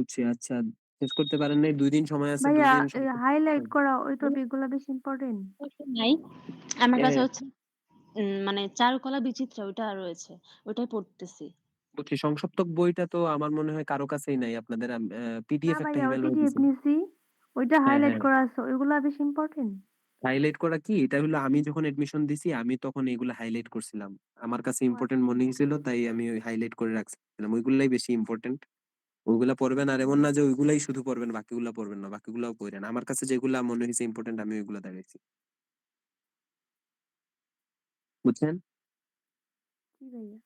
বুঝছি। আচ্ছা, শেষ করতে পারেন নাই। ২ দিন সময় আছে। ২ ভাইয়া দিন শেষ করতে হাইলাইট পারেন। করা ওই টপিক গুলা বেশি ইম্পোর্টেন্ট? নাই। আমার কাছে হ্যাঁ, হচ্ছে মানে চারুকলা বিচিত্রা ওইটা রয়েছে। ওটাই পড়তেছি। বুঝছি। সংসপ্তক বইটা তো আমার মনে হয় কারো কাছেই নাই। আপনাদের না পিডিএফ একটা ভাইয়া ওই ইমেইল করে পিডিএফ দিয়েছিল। নিছি। ওইটা হ্যাঁ, হাইলাইট হ্যাঁ। করা আছে। ওইগুলা বেশি ইম্পোর্টেন্ট? হাইলাইট করা কি? এটা হলো আমি যখন এডমিশন দিছি আমি তখন এগুলা হাইলাইট করছিলাম। আমার কাছে ও ইম্পোর্টেন্ট আচ্ছা। মনে হইছিল তাই আমি ওই হাইলাইট করে রাখছিলাম। ওইগুলাই বেশি ইম্পোর্টেন্ট। ওইগুলা পড়বেন আর এমন না যে ওইগুলাই শুধু পড়বেন বাকিগুলা পড়বেন না। বাকিগুলাও পইড়েন। আমার কাছে যেগুলা মনে হইছে ইম্পোর্টেন্ট আমি ওইগুলা দেখাইছি। বুঝছেন? জি ভাইয়া।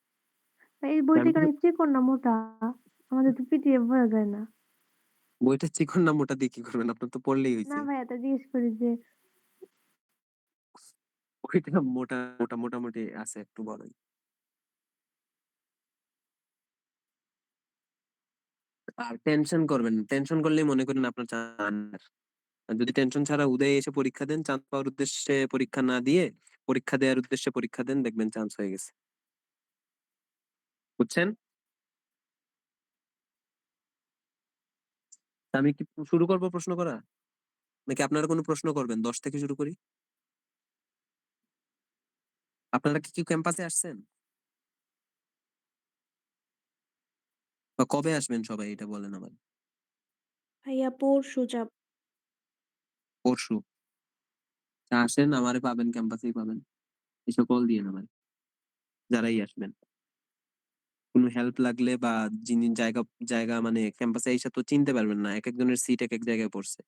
এই তো বইটা আমি কি তো অনেক চিকন না মোটা? আমাদের তো পিডিএফ হয়ে যায় না। বইটা চিকন না মোটা দিয়ে কি করবেন? আপনার তো পড়লেই না হইছে। ভাইয়া তা জিজ্ঞেস করি যে বইটা মোটামুটি আছে একটু বড়ই। আর টেনশন করবেন না। টেনশন করলেই মনে করেন আপনার চান্স। আর যদি টেনশন ছাড়া উদয় এসে পরীক্ষা দেন, চান্স পাওয়ার উদ্দেশ্যে পরীক্ষা না দিয়ে পরীক্ষা দেওয়ার উদ্দেশ্যে পরীক্ষা দেন, দেখবেন চান্স হয়ে গেছে। বুঝছেন? তা আমি কি শুরু করবো প্রশ্ন করা? নাকি আপনারা কোনো প্রশ্ন করবেন? ১০ থেকে শুরু করি। আপনারা কি ক্যাম্পাসে আসছেন? বা কবে আসবেন সবাই এটা বলেন আমায়। ভাইয়া পরশু যাব। পরশু। তা আসেন, আমারে পাবেন, ক্যাম্পাসেই পাবেন। এসে কল দিয়েন আমায়, যারাই আসবেন। কোনো হেল্প লাগলে বা যিনি জায়গা জায়গা মানে ক্যাম্পাসে আইসা তো চিনতে পারবেন না। একেকজনের সিট একেক জায়গায় পড়ছে।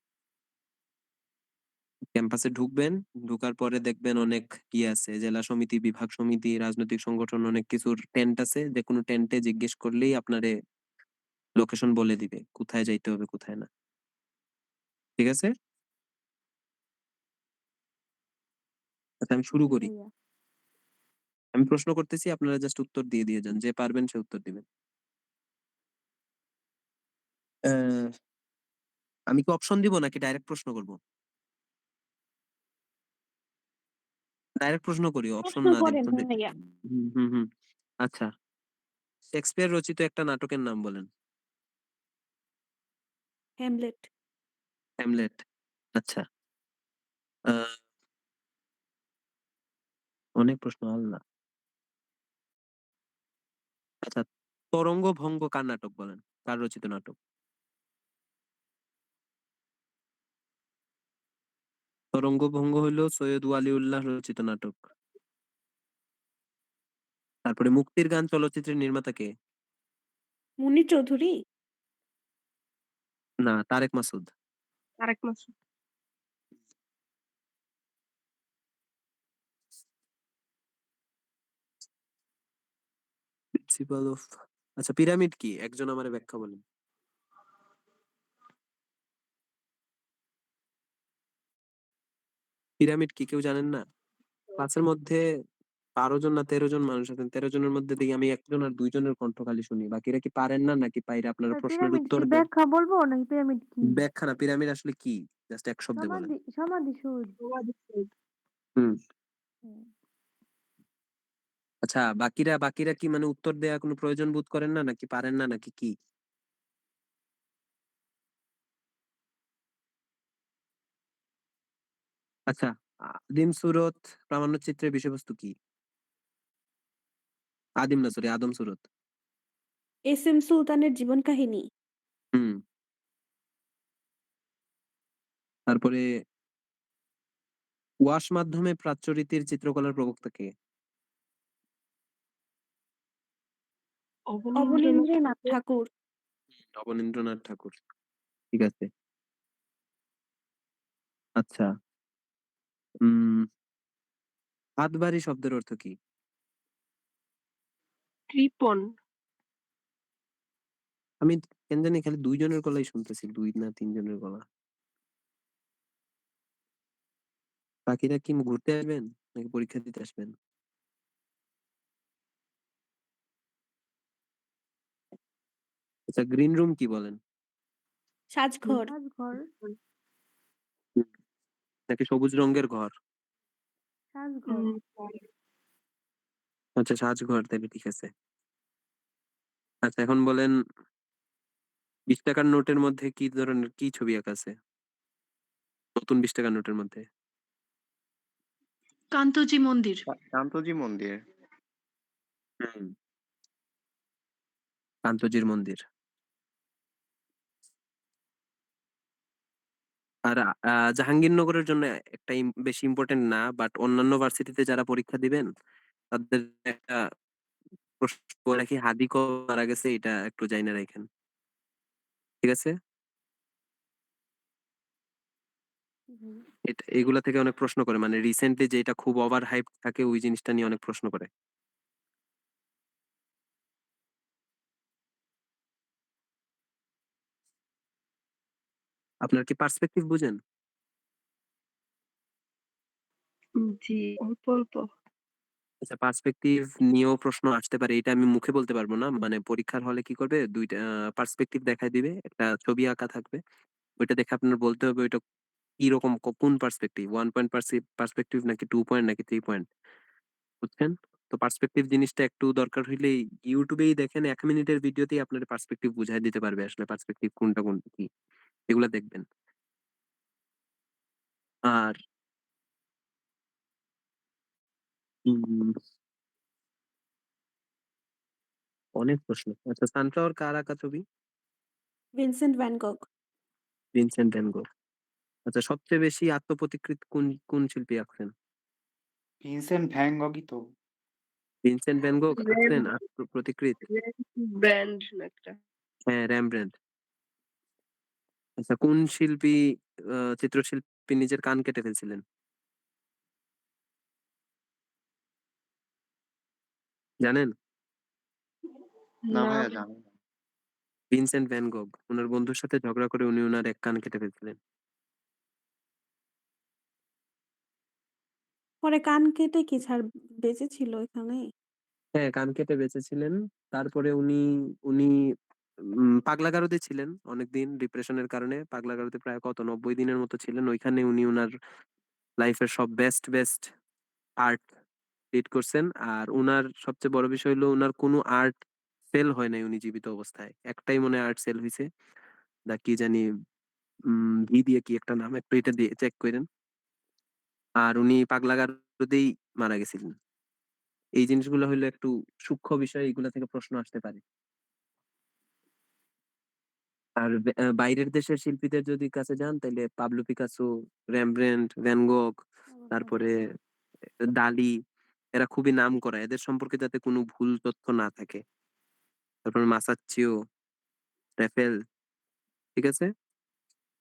ক্যাম্পাসে ঢুকবেন, ঢোকার পরে দেখবেন অনেক আছে। জেলা সমিতি, বিভাগ সমিতি, রাজনৈতিক সংগঠন অনেক কিছুর টেন্ট আছে। যেকোনো টেন্টে জিজ্ঞেস করলেই আপনারে লোকেশন বলে দিবে। কোথায় যাইতে হবে, কোথায় না। ঠিক আছে? আচ্ছা আমি শুরু জি করি। ভাইয়া। আমি প্রশ্ন করতেছি, আপনারা জাস্ট উত্তর দিয়ে যান। যে পারবেন সে উত্তর দিবেন। আহ, আমি কি অপশন দিব নাকি ডাইরেক্ট প্রশ্ন করব? ডাইরেক্ট প্রশ্ন করি, অপশন প্রশ্ন না দিব। করেন ভাইয়া। হুম, হুম, হুম। আচ্ছা, শেক্সপিয়ার রচিত একটা নাটকের নাম বলেন। হ্যামলেট। হ্যামলেট। আচ্ছা। আহ, অনেক প্রশ্ন, আল্লাহ। আচ্ছা, তরঙ্গ ভঙ্গ কার নাটক বলেন? কার রচিত নাটক? তরঙ্গ ভঙ্গ হইল সৈয়দ ওয়ালিউল্লাহ রচিত নাটক। তারপরে মুক্তির গান চলচ্চিত্রের নির্মাতা কে? মুন্নি চৌধুরী। না, তারেক মাসুদ। তারেক মাসুদ। Principal of. আচ্ছা, পিরামিড কি? একজন আমারে ব্যাখ্যা বলেন। পিরামিড কি কেউ জানেন না? ক্লাসের মধ্যে ১২ জন না ১৩ জন মানুষ আছেন। ১৩ জনের মধ্যে দেখি আমি একজন আর ২ জনের কণ্ঠ খালি শুনি। বাকিরা কি পারেন না নাকি পাইরে আপনারা প্রশ্নের পিরামিড উত্তর কি দেন? ব্যাখ্যা বলবো নাকি পিরামিড কি? ব্যাখ্যা না, পিরামিড আসলে কি? জাস্ট এক শব্দে বলেন। সমাধিসৌধ। হুম। হুম। আচ্ছা, বাকিরা কি মানে উত্তর দেয়া কোনো প্রয়োজন বোধ করেন না নাকি পারেন না নাকি কি? আচ্ছা, আদিম সুরত প্রামাণ্যচিত্রের বিষয়বস্তু কি? আদিম না, সরি, আদম সুরত। এস এম সুলতানের জীবন কাহিনী। হুম। তারপরে ওয়াশ মাধ্যমে প্রাচ্যরীতির চিত্রকলার প্রবক্তা কে? অবনীন্দ্রনাথ ঠাকুর। অবনীন্দ্রনাথ ঠাকুর। ঠিক আছে। আচ্ছা, উম হাতবাড়ি শব্দের অর্থ কি? কৃপণ। আমি কেন জানি খালি ২ জনের গলাই শুনতেছি, ২ না ৩ জনের গলা। বাকিরা কি ঘুরতে আসবেন নাকি পরীক্ষা দিতে আসবেন? আচ্ছা, গ্রিন রুম কি বলেন? সাজঘর। সাজঘর। হুম, নাকি সবুজ রঙের ঘর? সাজঘর। আচ্ছা, সাজঘর তাহলে ঠিক আছে। আচ্ছা, এখন বলেন ৳20 নোটের মধ্যে কি ধরনের কি ছবি আঁকা আছে? নতুন ৳20 নোটের মধ্যে? কান্তজি মন্দির। কান্তজি মন্দির। হুম, কান্তজির মন্দির। আর জাহাঙ্গীরনগরের জন্য একটা বেশি ইম্পোর্টেন্ট না, বাট অন্যান্য ভার্সিটিতে যারা পরীক্ষা দিবেন তাদের একটা প্রশ্ন করে রাখি, হাদি কবে মারা গেছে এটা একটু জাইনা রাইখেন। ঠিক আছে? হুম। এগুলা থেকে অনেক প্রশ্ন করে, মানে রিসেন্টলি যেটা খুব ওভার হাইপ থাকে ওই জিনিসটা নিয়ে অনেক প্রশ্ন করে। আপনার কি পার্সপেক্টিভ বুঝেন? জি, অল্প, অল্প। আচ্ছা, পার্সপেক্টিভ নিয়েও প্রশ্ন আসতে পারে, এটা আমি মুখে বলতে পারবো না। মানে পরীক্ষার হলে কি করবে, দুইটা পার্সপেক্টিভ দেখায় দিবে, একটা ছবি আঁকা থাকবে, ওইটা দেখে আপনার বলতে হবে ওইটা কি রকম, কোন পার্সপেক্টিভ, 1 পয়েন্ট পার্সপেক্টিভ নাকি 2 পয়েন্ট নাকি 3 পয়েন্ট, বুঝছেন? তো পার্সপেক্টিভ জিনিসটা একটু দরকার হইলে ইউটিউবেই দেখেন, 1 মিনিটের ভিডিওতেই আপনার পার্সপেক্টিভ বুঝাই দিতে পারবে আসলে পার্সপেক্টিভ কোনটা কোন কি, এগুলা দেখবেন। আর উম, অনেক প্রশ্ন। আচ্ছা, সানফ্লাওয়ার কার আঁকা ছবি? Vincent van গগ। ভিনসেন্ট ভ্যান গো। আচ্ছা, সবচেয়ে বেশি আত্মপ্রতিকৃত কোন কোন শিল্পী আঁকছেন? ভিনসেন্ট ভ্যান গগই তো। ভিনসেন্ট ভ্যান গো আঁকছেন রেম আত্মপ্রতিকৃত? ব্র্যান্ড না একটা। হ্যাঁ, র্যামব্র্যান্ড। আচ্ছা, কোন শিল্পী, চিত্রশিল্পী নিজের কান কেটে ফেলছিলেন? জানেন? না না। ভাইয়া জানি না। ভিনসেন্ট ভ্যান গগ ওনার বন্ধুর সাথে ঝগড়া করে উনি ওনার এক কান কেটে ফেলছিলেন। পরে কান কেটে কি ছাড় বেঁচে ছিল এখানে? হ্যাঁ, কান কেটে বেঁচেছিলেন। তারপরে উনি উনি পাগলা গারদে ছিলেন অনেকদিন, ডিপ্রেশনের কারণে পাগলা গারদে প্রায় কত 90 দিনের মতো ছিলেন। ওইখানে উনি ওনার লাইফের সব বেস্ট বেস্ট আর্ট ক্রিয়েট করছেন। আর উনার সবচেয়ে বড় বিষয় হলো উনার কোনো আর্ট সেল হয় নাই উনি জীবিত অবস্থায়। একটাই মনে হয় আর্ট সেল হইছে, দা কি জানি, ভি দিয়ে কি একটা নাম, একটু এটা দিয়ে চেক করেন। আর উনি পাগলা গারদেই মারা গেছিলেন। এই জিনিসগুলো হলো একটু সূক্ষ্ম বিষয়, এগুলা থেকে প্রশ্ন আসতে পারে। আর বাইরের দেশের শিল্পীদের যদি কাছে যান তাহলে পাবলো পিকাসো, রেমব্রান্ড, ভ্যান গগ, তারপরে ডালি, এরা খুবই নাম করা, এদের সম্পর্কে যাতে কোনো ভুল তথ্য না থাকে। তারপর মাসাচ্চিও, রেফেল, ঠিক আছে?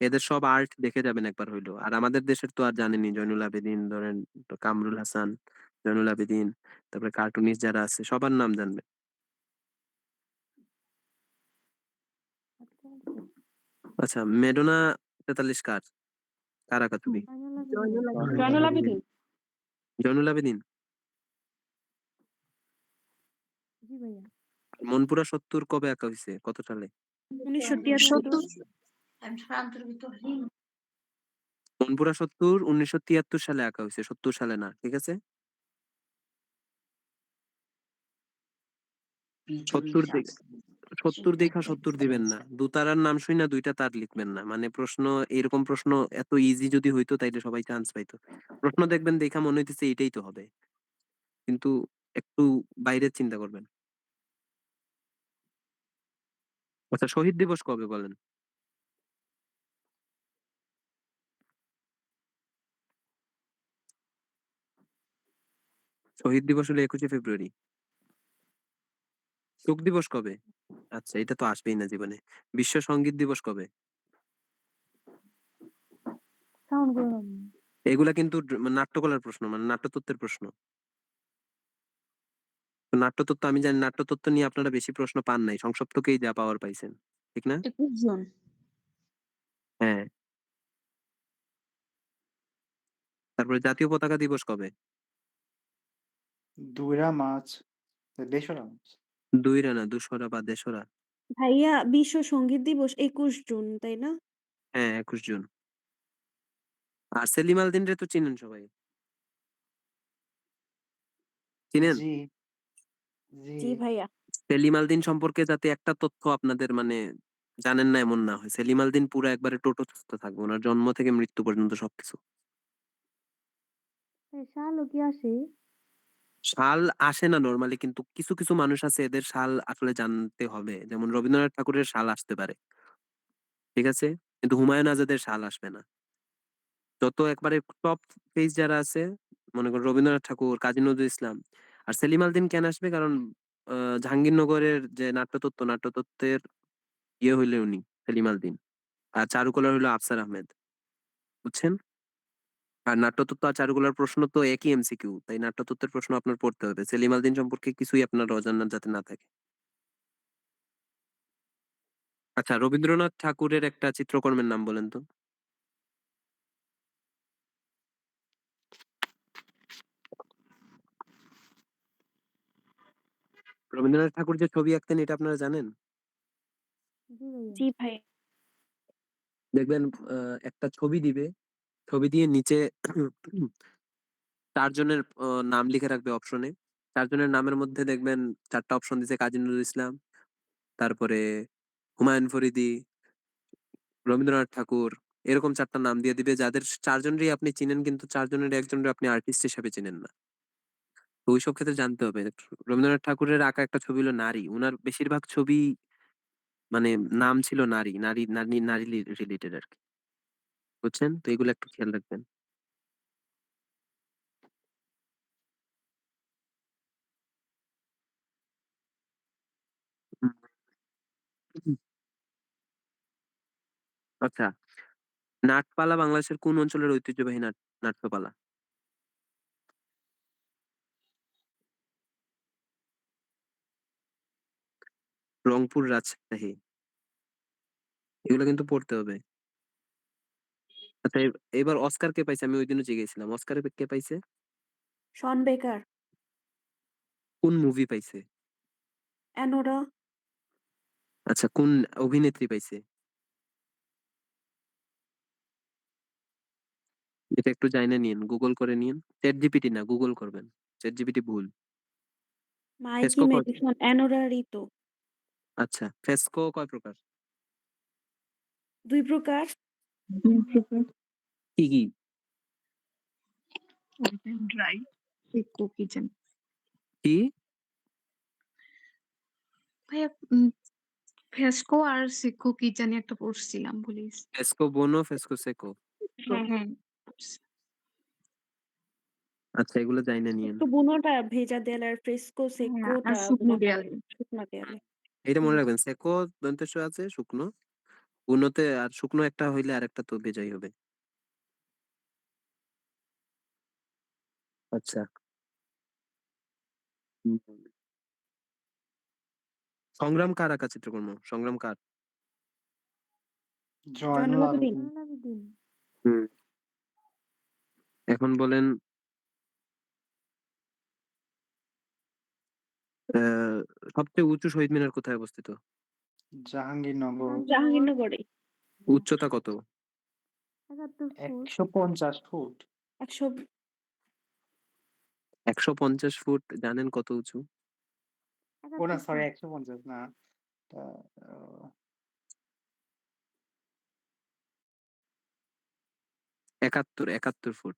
এদের সব আর্ট দেখে যাবেন একবার হইলো। আর আমাদের দেশের তো আর জানেনই, জয়নুল আবেদিন ধরেন, তো কামরুল হাসান, জয়নুল আবেদিন, তারপরে কার্টুনিস্ট যারা আছে সবার নাম জানবেন। আচ্ছা, মেডোনা 43 কার, কার আঁকা ছবি? জয়নুল আবেদিন। জয়নুল আবেদিন। জি ভাইয়া। মনপুরা 70 কবে আঁকা হয়েছে, কত সালে? 1973। মনপুরা 70 1973 সালে আঁকা হয়েছে, 70 সালে না, ঠিক আছে? 70 দেখা 70 দিবেন না, দুতারার নাম শুই না দুইটা তার লিখবেন না। মানে প্রশ্ন, এরকম প্রশ্ন এত ইজি যদি হইতো তাইলে সবাই চান্স পাইতো। প্রশ্ন দেখবেন দেখা মনে হইতেছে এটাই তো হবে, কিন্তু একটু বাইরের চিন্তা করবেন। আচ্ছা, শহীদ দিবস কবে বলেন? শহীদ দিবস হলো 21শে ফেব্রুয়ারি। শোক দিবস কবে? আচ্ছা, এটা তো আসবেই না জীবনে। বিশ্ব সঙ্গীত দিবস কবে? সাউন্ড করে না। এগুলা কিন্তু নাট্যকলার প্রশ্ন, মানে নাট্যতত্ত্বের প্রশ্ন। তো নাট্যতত্ত্ব আমি জানি, নাট্যতত্ত্ব নিয়ে আপনারা বেশি প্রশ্ন পান নাই, সংসপ্তকেই যা পাওয়ার পাইছেন, ঠিক না? 21 জন। হ্যাঁ। তারপরে জাতীয় পতাকা দিবস কবে? 2রা মার্চ, 2রা মার্চ। 2রা না, 2রা বা 3রা। ভাইয়া বিশ্ব সঙ্গীত দিবস 21 জুন, তাই না? হ্যাঁ, 21 জুন। আর সেলিম আল দিন রে তো চিনেন সবাই, চিনেন? জি, জি। জি ভাইয়া। সেলিম আল দিন সম্পর্কে যাতে একটা তথ্য আপনাদের মানে জানেন না এমন না হয়। সেলিম আল দীন পুরা একবারে টোটস্থ থাকবে। উনার জন্ম থেকে মৃত্যু পর্যন্ত সবকিছু। শালও কি আসে? সাল আসে না নরমালি, কিন্তু কিছু, কিছু মানুষ আছে এদের সাল আসলে জানতে হবে। যেমন রবীন্দ্রনাথ ঠাকুরের সাল আসতে পারে। ঠিক আছে? কিন্তু হুমায়ুন আজাদের সাল আসবে না। যত একবারে টপ পেজ যারা আছে, মনে করেন রবীন্দ্রনাথ ঠাকুর, কাজী নজরুল ইসলাম। আর সেলিম আল দীন কেন আসবে? কারণ জাহাঙ্গীরনগরের যে নাট্যতত্ত্ব, নাট্যতত্ত্বের হইলে উনি সেলিম আল দীন। আর চারুকলার হইলো আফসার আহমেদ। বুঝছেন? আর নাট্যতত্ত্ব আর চারুকলার প্রশ্ন তো একই এমসিকিউ, তাই নাট্যতত্ত্বের প্রশ্ন আপনার পড়তে হবে। সেলিম আল দীন সম্পর্কে কিছুই আপনার অজানা যাতে না থাকে। আচ্ছা, রবীন্দ্রনাথ ঠাকুরের একটা চিত্রকর্মের নাম বলেন তো। রবীন্দ্রনাথ ঠাকুর যে ছবি আঁকতেন এটা আপনারা জানেন? জি ভাইয়া। জি ভাই। দেখবেন একটা ছবি দিবে, ছবি দিয়ে নিচে ৪ জনের নাম লিখে রাখবে অপশনে। ৪ জনের নামের মধ্যে দেখবেন ৪ টা অপশন দিছে: কাজী নজরুল ইসলাম, তারপরে হুমায়ুন ফরিদী, রবীন্দ্রনাথ ঠাকুর। এরকম ৪ টা নাম দিয়ে দিবে, যাদের ৪ জনেরই আপনি চিনেন, কিন্তু ৪ জনের একজনের আপনি আর্টিস্ট হিসেবে চিনেন না। তো ওইসব ক্ষেত্রে জানতে হবে। রবীন্দ্রনাথ ঠাকুরের আঁকা একটা ছবি হলো নারী। উনার বেশিরভাগ ছবি মানে নাম ছিল নারী, নারী, নারী, নারী রিলেটেড আরকি। বুঝছেন? তো এগুলো একটু খেয়াল রাখবেন। হুম। আচ্ছা, নাটপালা বাংলাদেশের কোন অঞ্চলের ঐতিহ্যবাহী নাট্যপালা? রংপুর, রাজশাহী। এগুলো কিন্তু পড়তে হবে। আচ্ছা, এবার অস্কার কে পাইছে? আমি ওইদিনও জিজ্ঞেছিলাম, অস্কার কে পাইছে? শন বেকার। কোন মুভি পাইছে? অ্যানোরা। আচ্ছা, কোন অভিনেত্রী পাইছে? এটা একটু জাইনা নিয়েন, গুগল করে নিয়েন। চ্যাট জিপিটি না, গুগল করবেন। চ্যাট জিপিটি ভুল। মাইকি ফেস্কো কয়? মেডিসন অ্যানোরা রিতো। আচ্ছা, ফেস্কো কয় প্রকার? ২ প্রকার। কি কি? ড্রাই সিকো কিচেন। কি? ভাইয়া ফেস্কো আর সিকো কি জানি একটা পড়ছিলাম প্লিজ। ফেস্কো বোনো, ফেস্কো সেকো। হ্যাঁ। আচ্ছা, এগুলো জাইনা নিয়েন। একটু বুনোটা ভেজা দেয়াল আর ফ্রেস্কো হ্যাঁ, আর সেকোটা শুকনো বুনা দেয়ালে। শুকনা দেয়ালে। এটা হুম। মনে রাখবেন, সেকো দন্তেস আছে শুকনো, বুনোতে আর শুকনো একটা হইলে আর একটা তো বেজাই হবে। আচ্ছা। হুম। সংগ্রাম কার আঁকা চিত্রকর্ম? সংগ্রাম কার? জয়নুল জয়নুল আবেদিন। আবেদিন। জয়নুল আবেদিন। হুম। এখন বলেন, আহ, সবচেয়ে উঁচু শহীদ মিনার কোথায় অবস্থিত? জাহাঙ্গীরনগর। জাহাঙ্গীরনগরে। উচ্চতা কত? ৭১ ফুট। ১৫০ ফুট। ১০০। ১৫০ ফুট। জানেন কত উঁচু? ও না, ৭১ সরি, ফুট। ১৫০ না। তা, আহ, ৭১ ফুট।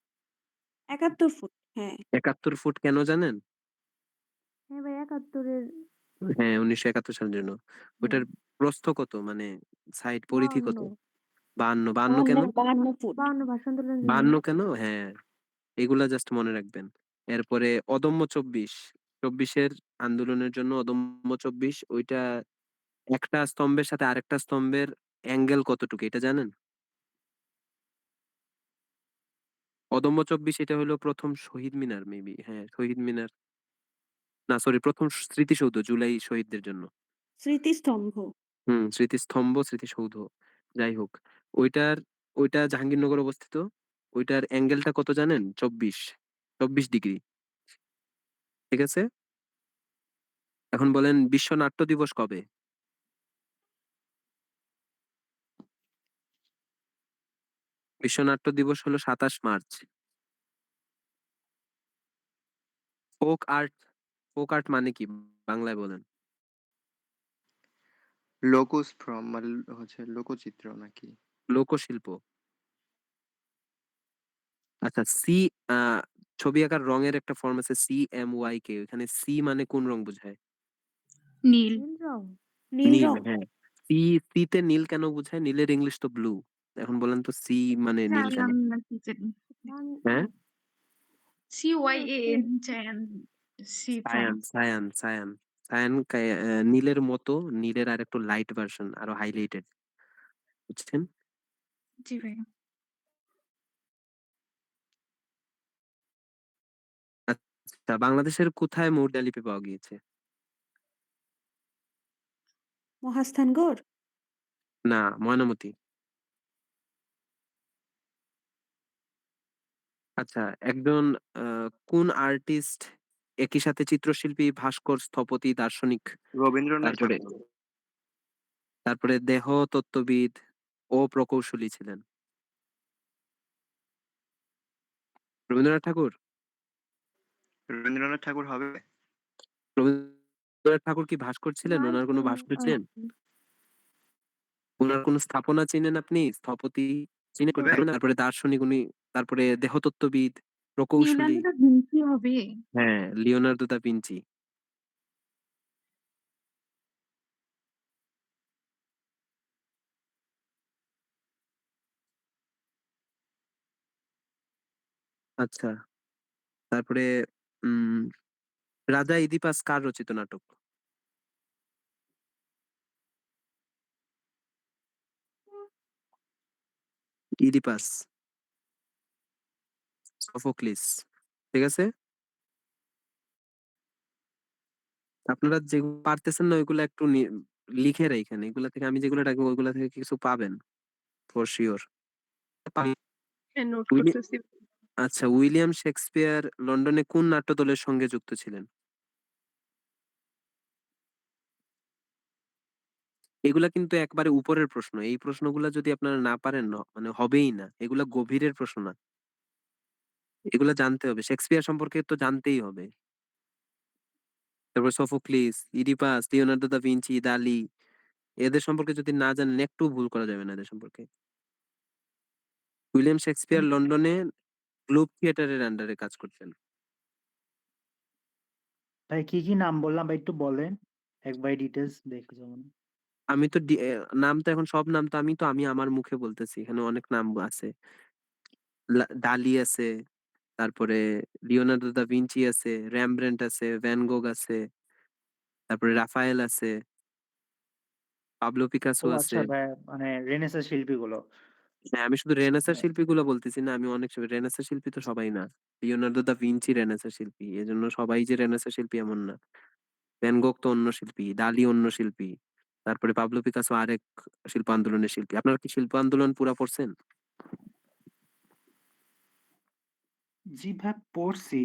৭১ ফুট। হ্যাঁ। ৭১ ফুট কেন জানেন? হ্যাঁ ভাই, ৭১ এর। হ্যাঁ, ১৯৭১ সালের জন্য। হ্যাঁ। ওইটার প্রস্থ কত, মানে সাইড পরিধি ৫২। কত? ৫২। ৫২ কেন? ৫২ ফুট। ৫২ ভাষা আন্দোলনের জন্য। ৫২ কেন? হ্যাঁ, এগুলা জাস্ট মনে রাখবেন। এরপরে অদম্য ২৪। ২৪-এর আন্দোলনের জন্য অদম্য ২৪, ওইটা একটা স্তম্ভের সাথে আরেকটা স্তম্ভের অ্যাঙ্গেল কতটুকু এটা জানেন? অদম্য ২৪ এটা হলো প্রথম শহীদ মিনার, মেবি। হ্যাঁ, শহীদ মিনার। না, সরি, প্রথম স্মৃতিসৌধ জুলাই শহীদদের জন্য। স্মৃতিস্তম্ভ। হুম, স্মৃতিস্তম্ভ, স্মৃতিসৌধ, যাই হোক। ওইটার ওইটা জাহাঙ্গীরনগর অবস্থিত। ওইটার অ্যাঙ্গেলটা কত জানেন? ২৪। ২৪ ডিগ্রি। ঠিক আছে? এখন বলেন, বিশ্ব নাট্য দিবস কবে? বিশ্ব নাট্য দিবস হলো ২৭ March. Folk art, folk art মানে কি? বাংলায় বলেন। লোকস ফ্রম মানে হচ্ছে লোকচিত্র নাকি? লোকশিল্প। আচ্ছা সি, আহ ছবি আঁকার রঙের একটা ফর্ম আছে CMYK, ওখানে সি মানে কোন রং বোঝায়? নীল। নীল রং। নীল নীল, রং। হ্যাঁ। সি, সিতে নীল কেন বোঝায়? নীলের ইংলিশ তো ব্লু। এখন বলেন তো সি মানে নীল কেন? জানলাম না কি জানি। হ্যাঁ, CYAN জায়ান সি ফ্রম। সায়ান সায়ান সায়ান নীলের মতো, নীলের আর একটু লাইট ভার্সন, আরো হাইলাইটেড, বুঝছেন? জি ভাইয়া। আচ্ছা, বাংলাদেশের কোথায় মুদ্রা লিপি পাওয়া গিয়েছে? মহাস্থানগড়। না, ময়নামতি। আচ্ছা, একজন কোন আর্টিস্ট একই সাথে চিত্রশিল্পী, ভাস্কর, স্থপতি, দার্শনিক, রবীন্দ্রনাথ তারপরে ঠাকুর। তারপরে দেহ তত্ত্ববিদ ও প্রকৌশলী ছিলেন? রবীন্দ্রনাথ ঠাকুর। রবীন্দ্রনাথ ঠাকুর হবে? রবীন্দ্রনাথ ঠাকুর কি ভাস্কর ছিলেন? ওনার কোনো ভাস্কর ছিলেন? ওনার কোনো স্থাপনা চিনেন আপনি? স্থপতি চিনেন? হবে? তারপরে দার্শনিক উনি, তারপরে দেহতত্ত্ববিদ, প্রকৌশলী। লিওনার্দো দা ভিঞ্চি হবে। হ্যাঁ, লিওনার্দো দা ভিঞ্চি। আচ্ছা, তারপরে উম রাজা ইদিপাস কার রচিত নাটক? Oedipus, Sophocles. ঠিক আছে, আপনারা যেগুলো পারতেছেন না ওইগুলো একটু লিখে রাখেন, এগুলা থেকে আমি যেগুলো রাখবো ওইগুলা থেকে কিছু পাবেন ফর শিওর। হ্যাঁ, নোট করতেছি। আচ্ছা, উইলিয়াম শেক্সপিয়ার লন্ডনে কোন নাট্যদলের সঙ্গে যুক্ত ছিলেন? এগুলা কিন্তু একবারে উপরের প্রশ্ন, এই প্রশ্নগুলা যদি আপনারা না পারেন মানে হবেই না, এগুলা গভীরের প্রশ্ন না, এগুলা জানতে হবে, শেক্সপিয়ার সম্পর্কে তো জানতেই হবে। তারপর Sophocles, Oedipus, Leonardo da Vinci, দালি, এদের সম্পর্কে যদি না জানেন একটু ভুল করা যাবে না এদের সম্পর্কে। উইলিয়াম শেক্সপিয়ার লন্ডনে গ্লোব থিয়েটারের আন্ডারে কাজ করতেন। ভাই কি কি নাম বললাম ভাই একটু বলেন একবার ডিটেলস দেখে যেমন। আমি তো নাম তো এখন সব নাম তো আমি আমার মুখে বলতেছি, এখানে অনেক নাম আছে। ডালি আছে, তারপরে লিওনার্দো দা ভিঞ্চি আছে, র্যামব্রেন্ট আছে, ভ্যান গোগ আছে, তারপরে রাফায়েল আছে, পাবলো পিকাসো ও আছে। আচ্ছা ভাই, মানে রেনেসাঁ শিল্পীগুলো। হ্যাঁ, আমি শুধু রেনেসাঁ শিল্পীগুলো বলতেছি না, আমি অনেক রেনেসাঁ শিল্পী তো সবাই না। লিওনার্দো দা ভিঞ্চি রেনেসাঁ শিল্পী, এজন্য সবাই যে রেনেসাঁ শিল্পী এমন না। ভ্যান গোগ তো অন্য শিল্পী, ডালি অন্য শিল্পী, তারপরে পাবলো পিকাসো আরেক শিল্প আন্দোলনের শিল্পী। আপনারা কি শিল্প আন্দোলন পুরা পড়ছেন? জি ভাই পড়ছি।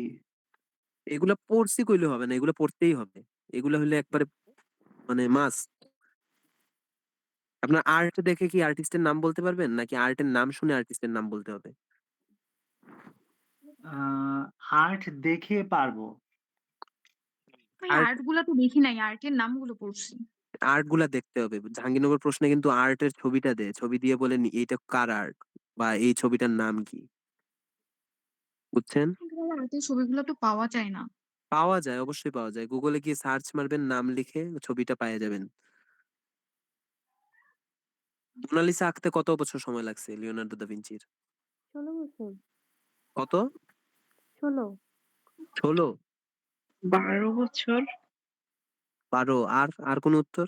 এগুলা পড়ছি কইলে হবে না, এগুলো পড়তেই হবে। এগুলা হলে একবারে মানে মাস্ট। আপনার আর্ট দেখে কি আর্টিস্টের নাম বলতে পারবেন, নাকি আর্টের নাম শুনে আর্টিস্টের নাম বলতে হবে? আর্ট দেখে পারবো। ওই আর্ট, আর্ট গুলা তো দেখি নাই, আর্টের নামগুলো পড়ছি। আর্ট গুলা দেখতে হবে। জাহাঙ্গীরনগর প্রশ্নে কিন্তু আর্টের ছবিটা দেয়, ছবি দিয়ে বলে এইটা কার আর্ট বা এই ছবিটার নাম কি, বুঝছেন? আর্টের ছবিগুলো তো পাওয়া যায় না। পাওয়া যায়, অবশ্যই পাওয়া যায়, গুগলে গিয়ে সার্চ মারবেন, নাম লিখে ছবিটা পেয়ে যাবেন। মোনালিসা আঁকতে কত বছর সময় লাগছে লিওনার্দো দা ভিঞ্চির? 16 বছর। কত? 16। 16? 12 বছর। 12? আর আর কোন উত্তর?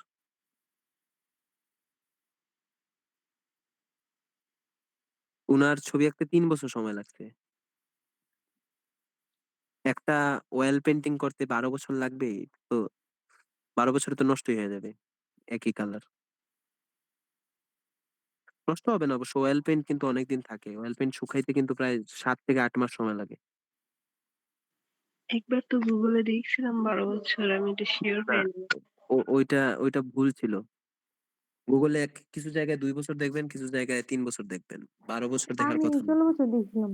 উনার ছবি আঁকতে 3 বছর সময় লাগছে। একটা ওয়েল পেন্টিং করতে 12 বছর লাগবে, তো 12 বছরে তো নষ্টই হয়ে যাবে একই কালার। নষ্ট হবে না অবশ্য, ওয়েল পেন্ট কিন্তু অনেকদিন থাকে, ওয়েল পেন্ট শুকাইতে কিন্তু প্রায় 7 থেকে 8 মাস সময় লাগে। একবার তো গুগলে দেখছিলাম 12 বছর, আমি এটা শিওর না, হইনি। ওইটা ওইটা ভুল ছিল। গুগলে কিছু জায়গায় 2 বছর দেখবেন, কিছু জায়গায় 3 বছর দেখবেন, 12 বছর দেখার আমি কথা না। 16 বছর দেখছিলাম।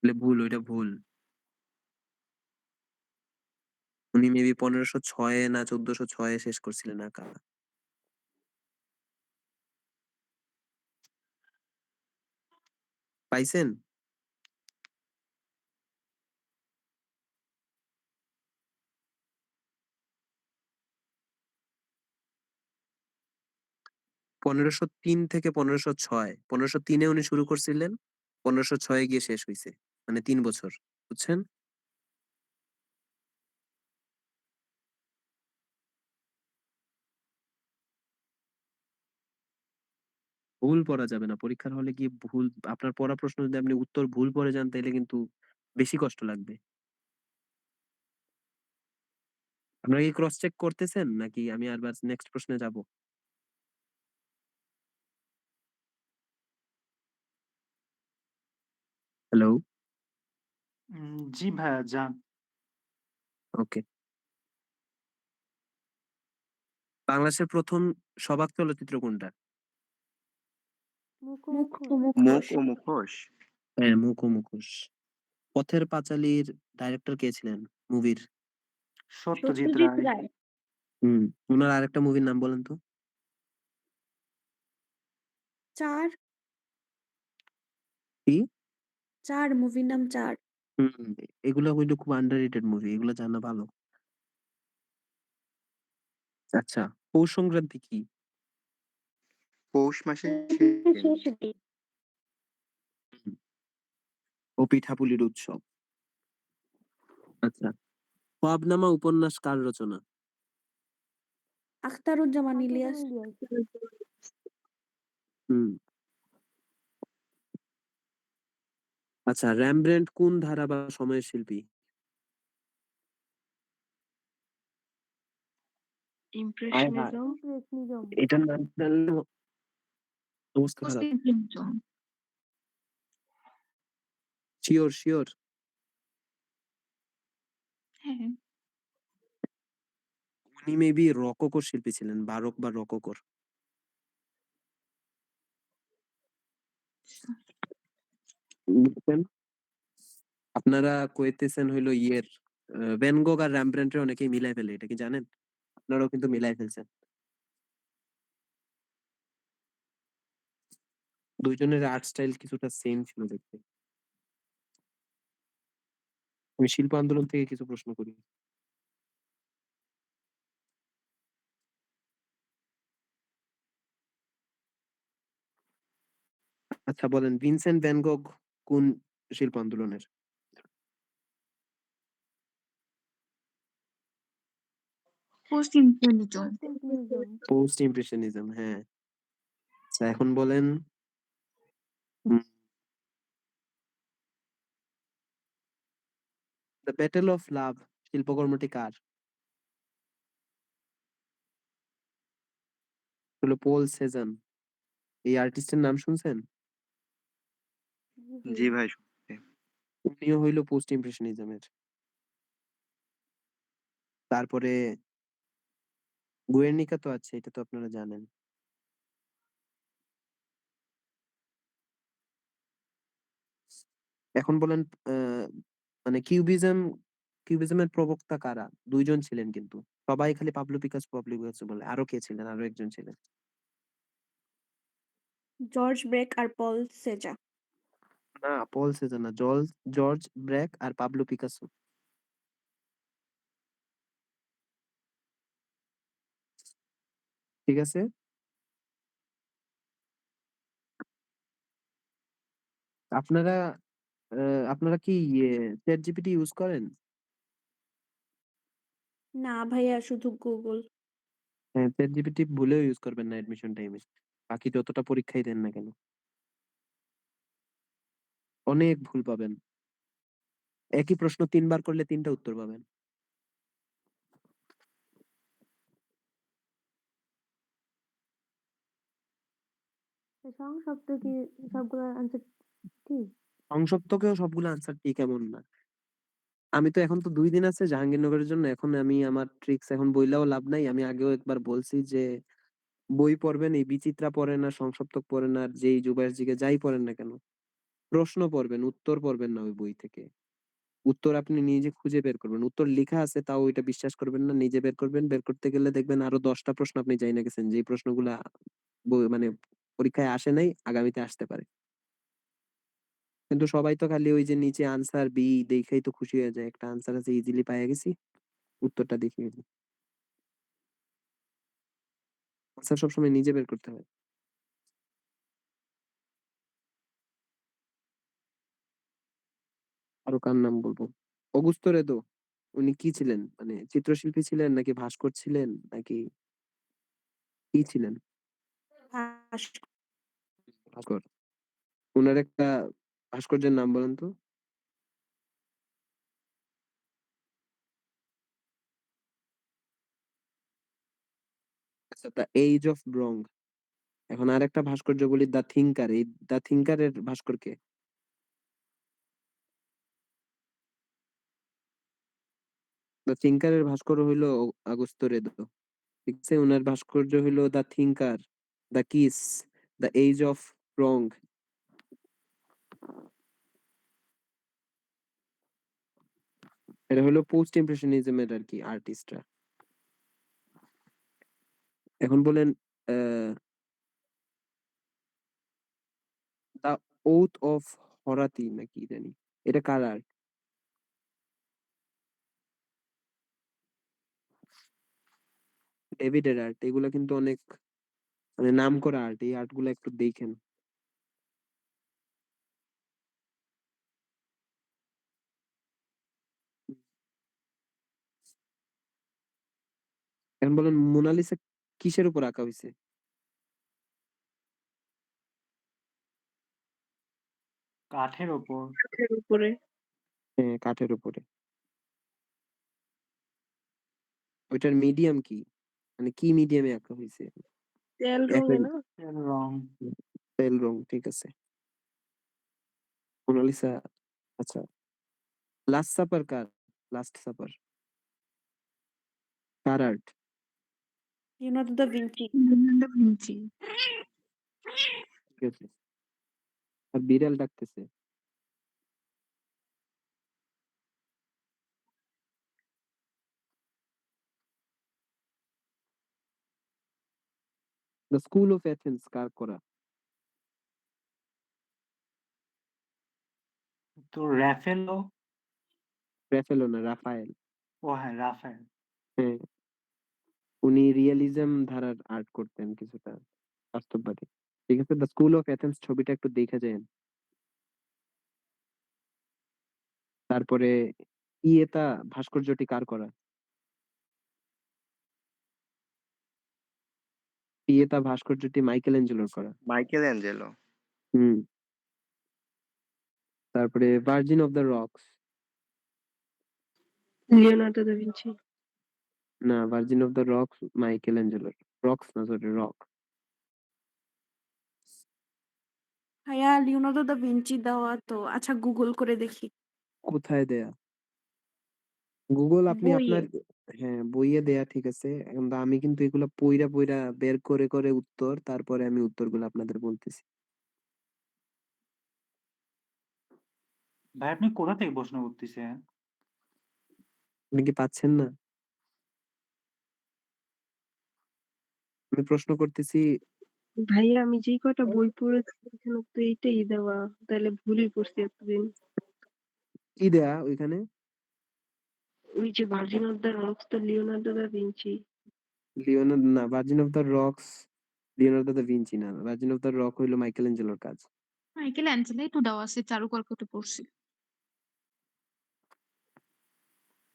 বলে ভুল, ওইটা ভুল। উনি মেবি 1506 এ না 1406 এ শেষ করছিলেন আঁকা। পাইছেন? পনেরোশো তিন থেকে 1506 1503 এ উনি শুরু করছিলেন, 1506 এ গিয়ে শেষ হইছে। মানে 3 বছর। বুঝছেন? ভুল পড়া যাবে না। পরীক্ষার হলে গিয়ে ভুল আপনার পড়া প্রশ্ন যদি আপনি উত্তর ভুল পড়ে যান তাইলে কিন্তু বেশি কষ্ট লাগবে। আপনারা কি ক্রস চেক করতেছেন নাকি আমি আবার নেক্সট প্রশ্নে যাব? হ্যালো? জি ভাইয়া যান। ওকে। বাংলাদেশের ১ম সবাক চলচ্চিত্র কোনটা? মুখ মুখ মুখ ও মুখ মুখোশ। ও মুখোশ। হ্যাঁ, মুখ ও মুখোশ। পথের পাঁচালীর ডাইরেক্টর কে ছিলেন মুভির? সত্যজিৎ সত্যজিৎ রায়। রায়। হুম। উনার আরেকটা মুভির নাম বলেন তো? 'চার', কি? 'চার' মুভির নাম 'চার'। হুম, এগুলা হইলো খুব আন্ডাররেটেড মুভি। এগুলা জানা ভালো। আচ্ছা, পৌষ সংক্রান্তি কি? পৌষ মাসের শেষ মুভির দিন। শেষের দিক। হুম, ও পিঠাপুলির উৎসব। আচ্ছা, খোয়াবনামা উপন্যাস কার রচনা? আখতারুজ্জামান আখতারুজ্জামান ইলিয়াস। ইলিয়াস। হুম। আচ্ছা, রেমব্রান্ড কোন ধারা বা সময়ের শিল্পী? হায় হায়, ইমপ্রেশনিজম। ইমপ্রেশনিজম। এটার নাম জানলে অবস্থা খারাপ। পোস্ট-ইমপ্রেশনিজম। Sure sure. হ্যাঁ। উনি মেবি রকোকোর শিল্পী ছিলেন, বারোক বা রকোকোর। আচ্ছা। বুঝছেন? আপনারা কইতেছেন হইলো ইয়ের ভ্যান গোগ আর রেমব্রান্ডের অনেকেই মিলাই ফেলে, এটা কি জানেন? আপনারাও কিন্তু মিলাই ফেলছেন। দুইজনের আর্ট স্টাইল কিছুটা সেম ছিল দেখতে। আমি শিল্প আন্দোলন থেকে কিছু প্রশ্ন করি। আচ্ছা বলেন, ভিনসেন্ট ভ্যান গোগ কোন শিল্প আন্দোলনের? Post-impressionism. Post impressionism. Post impressionism, হ্যাঁ। আচ্ছা এখন বলেন, দ্য ব্যাটল অফ লাভ শিল্পকর্মটি কার? হলো পল সেজান। এই আর্টিস্টের নাম শুনছেন? জি জি ভাইয়া। ভাই শুনছি। উনিও হইলো পোস্ট ইমপ্রেশনিজমের। তারপরে গুয়ের্নিকা তো আছে, এটা তো আপনারা জানেন। এখন বলেন, মানে কিউবিজমের প্রবক্তা কারা? দুইজন ছিলেন কিন্তু। সবাই খালি পাবলো পিকাসো বলে। আরো কে ছিলেন? আরো একজন ছিলেন। জর্জ ব্রেক আর পল সেজা। না, পল সেজান না, জর্জ ব্র্যাক আর পাবলো পিকাসো। ঠিক আছে? আপনারা আপনারা কি চ্যাট জিপিটি ইউজ করেন? না ভাইয়া, শুধু গুগল। হ্যাঁ, চ্যাট জিপিটি ভুলেও ইউজ করবেন না অ্যাডমিশন টাইমে। বাকি যতটা পরীক্ষাই দেন না কেন। অনেক ভুল পাবেন। একই প্রশ্ন ৩ বার করলে ৩ টা উত্তর পাবেন। সংসপ্ত কি সবগুলো আনসার ঠিক? সংসপ্তকেও সবগুলো আনসার ঠিক এমন না। আমি তো এখন তো ২ দিন আছে জাহাঙ্গীরনগরের জন্য। এখন আমি আমার ট্রিকস এখন বইলাও লাভ নাই। আমি আগেও একবার বলছি যে বই পড়বেন, এই বিচিত্রা পড়েন আর সংসপ্তক পড়েন আর যেই জুবায়ের জিকে যাই পড়েন না কেন, প্রশ্ন পড়বেন, উত্তর পড়বেন না ওই বই থেকে। উত্তর আপনি নিজে খুঁজে বের করবেন। উত্তর লিখা আছে তাও ওইটা বিশ্বাস করবেন না। নিজে বের করবেন। বের করতে গেলে দেখবেন আরো ১০ টা প্রশ্ন আপনি জাইনা গেছেন। যেই প্রশ্নগুলা মানে পরীক্ষায় আসে নাই, আগামীতে আসতে পারে। কিন্তু সবাই তো খালি ওই যে নিচে আনসার বি দেখাই তো খুশি হয়ে যায়। একটা আনসার আছে ইজিলি পাইয়া গেছি। উত্তরটা দেখে গেছি। আনসার সবসময় নিজে বের করতে হয়। আরো কার নাম বলবো? অগুস্তো রেদো। উনি কি ছিলেন? মানে চিত্রশিল্পী ছিলেন নাকি ভাস্কর ছিলেন নাকি কি ছিলেন? ভাস্কর। ভাস্কর। উনার একটা ভাস্কর্যের নাম বলেন তো? আচ্ছা, দ্য এজ অফ ব্রং। এখন আরেকটা ভাস্কর্য বলি দ্য থিংকার। এই দ্য থিংকারের ভাস্কর কে? দ্য থিংকারের ভাস্কর হইলো আগস্তো রেদো। ঠিক আছে? উনার ভাস্কর্য হইলো the thinker, the kiss, the age of bronze. এটা হলো পোস্ট ইমপ্রেশনিজমের আর কি আর্টিস্টরা। এখন বলেন দ্য ওথ অফ হরাতি নাকি জানি, এটা কার আর্ট? ডেভিডের আর্ট। এগুলা কিন্তু অনেক মানে নাম করা আর্ট। এই আর্ট গুলো একটু দেখেন। এখন বলেন মোনালিসা কিসের উপর আঁকা হয়েছে? কাঠের ওপর। কাঠের উপরে। হ্যাঁ, কাঠের উপরে। ওইটার মিডিয়াম কি? মানে কি মিডিয়ামে আঁকা হয়েছে? তেল রঙে না? এর রং। তেল রং, ঠিক আছে। মোনালিসা। আচ্ছা, লাস্ট সাপার কার? লাস্ট সাপার কার art? Leonardo da Vinci. Leonardo da Vinci. ঠিক আছে। আর বিড়াল ডাকতেছে। দ্য স্কুল অফ এথেন্স কার করা? তো রাফেলো। রাফেলো না, রাফায়েল। ও হ্যাঁ, রাফায়েল। হ্যাঁ, উনি রিয়েলিজম ধারার আর্ট করতেন কিছুটা, বাস্তববাদী। ঠিক আছে, দ্য স্কুল অফ এথেন্স ছবিটা একটু দেখা যায়। তারপরে ইয়েতা ভাস্কর্যটি কার করা? ইয়েতা ভাস্কর্যটি মাইকেল অ্যাঞ্জেলোর করা। Michelangelo. হুম। তারপরে Virgin of the Rocks. Leonardo da Vinci. না, ভার্জিন অফ দ্য রক্স মাইকেল অ্যাঞ্জেলোর। রক্স না, সরি, রক। ভাইয়া লিওনার্দো দা ভিঞ্চি দেওয়া তো। আচ্ছা গুগল করে দেখি। কোথায় দেয়া? গুগল আপনি বইয়ে। আপনার, হ্যাঁ বইয়ে দেয়া, ঠিক আছে। কিন্তু আমি কিন্তু এগুলো পইরা পইরা বের করে করে উত্তর, তারপরে আমি উত্তরগুলো আপনাদের বলতেছি। ভাই আপনি কোথা থেকে প্রশ্ন করতেছেন? আপনি কি পাচ্ছেন না? আমি প্রশ্ন করতেছি। ভাইয়া আমি যেই কটা বই পড়েছি এখানে তো এইটাই দেওয়া। তাহলে ভুলই করছি এতদিন। কি দেয়া ওইখানে? ওই যে ভার্জিন অফ দ্য রক্স তো লিওনার্দো দা ভিঞ্চি। লিওনার্দো না, Virgin of the Rocks Leonardo da Vinci না। ভার্জিন অফ দ্য রক হইলো মাইকেল অ্যাঞ্জেলোর কাজ। মাইকেল অ্যাঞ্জেলাই তো দেওয়া আছে, চারুকলাতে পড়ছি।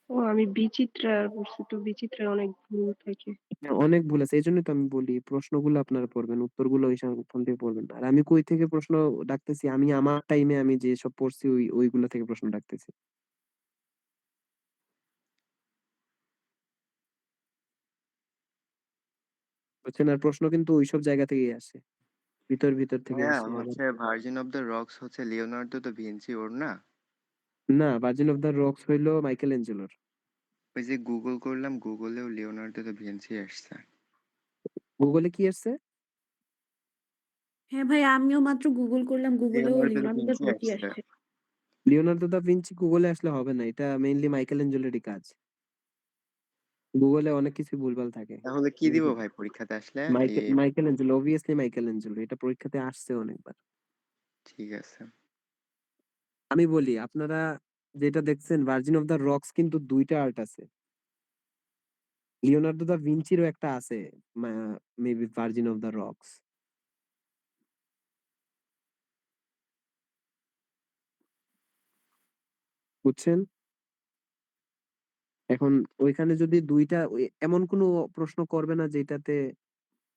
ও আমি বিচিত্রা পড়ছি, তো বিচিত্রার অনেক ভুল থাকে। হ্যাঁ, অনেক ভুল আছে। এই জন্যই তো আমি বলি প্রশ্নগুলো আপনারা পড়বেন, উত্তরগুলো ওইখান থেকে পড়বেন না। আর আমি কই থেকে প্রশ্ন ডাকতেছি? আমি আমার টাইমে আমি যে সব পড়ছি ওইগুলো থেকে প্রশ্ন ডাকতেছি। বুঝছেন? আর প্রশ্ন কিন্তু ওইসব জায়গা থেকেই আসে, ভিতর ভিতর থেকে হ্যাঁ, আসে আবার। হচ্ছে ভার্জিন অফ দ্য রক্স হচ্ছে লিওনার্দো দা ভিঞ্চি ওর না? না, ভার্জিন অফ দ্য রক্স হইলো মাইকেল অ্যাঞ্জেলোর। ওই যে গুগল করলাম, গুগলেও লিওনার্দো দা ভিঞ্চি আসছে। গুগলে কি আসছে? হ্যাঁ ভাই আমিও মাত্র গুগল করলাম, গুগলেও Leonardo da Leonardo da Vinci Vinci আসছে। আসছে। লিওনার্দো দা ভিঞ্চি গুগলে আসলে হবে না। এটা মেইনলি মাইকেল অ্যাঞ্জেলোরই কাজ। গুগলে অনেক কিছুই ভুলভাল থাকে। তাহলে কি দিব ভাই পরীক্ষাতে আসলে? Michael Angelo, obviously Michael Angelo. এটা পরীক্ষাতে আসছে অনেকবার। ঠিক আছে। আমি বলি, আপনারা যেটা দেখছেন ভার্জিন অফ দ্য রকস কিন্তু ২ টা আর্ট আছে। লিওনার্দো দা ভিঞ্চিরও একটা আছে, maybe virgin of the rocks. বুঝছেন? এখন ওইখানে যদি ২ টা এমন কোনো প্রশ্ন করবে না যেটাতে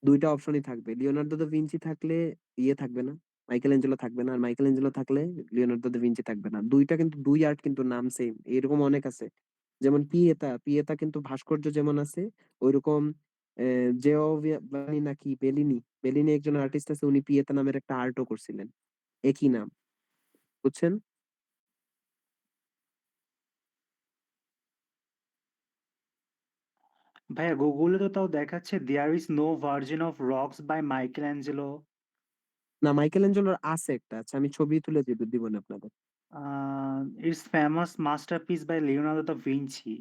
২ টা অপশনই থাকবে। লিওনার্দো দা ভিঞ্চি থাকলে ইয়ে থাকবে না, মাইকেল অ্যাঞ্জেলো থাকবে না। আর মাইকেল অ্যাঞ্জেলো থাকলে লিওনার্দো দা ভিঞ্চি থাকবে না। ২ টা কিন্তু ২ আর্ট কিন্তু নাম সেম। এরকম অনেক আছে। যেমন পিয়েতা কিন্তু ভাস্কর্য যেমন আছে ঐরকম জিওভিয়ানি নাকি বেলিনি একজন আর্টিস্ট আছে, উনি পিয়েতা নামের একটা আর্টও করছিলেন। একই নাম। বুঝছেন? ভাইয়া গুগলে তো তাও দেখাচ্ছে there is no virgin of rocks by Michelangelo. না, মাইকেল অ্যাঞ্জেলোর আছে একটা। আচ্ছা, আমি ছবি তুলে দিবনে আপনাদের। It's famous masterpiece by Leonardo da Vinci.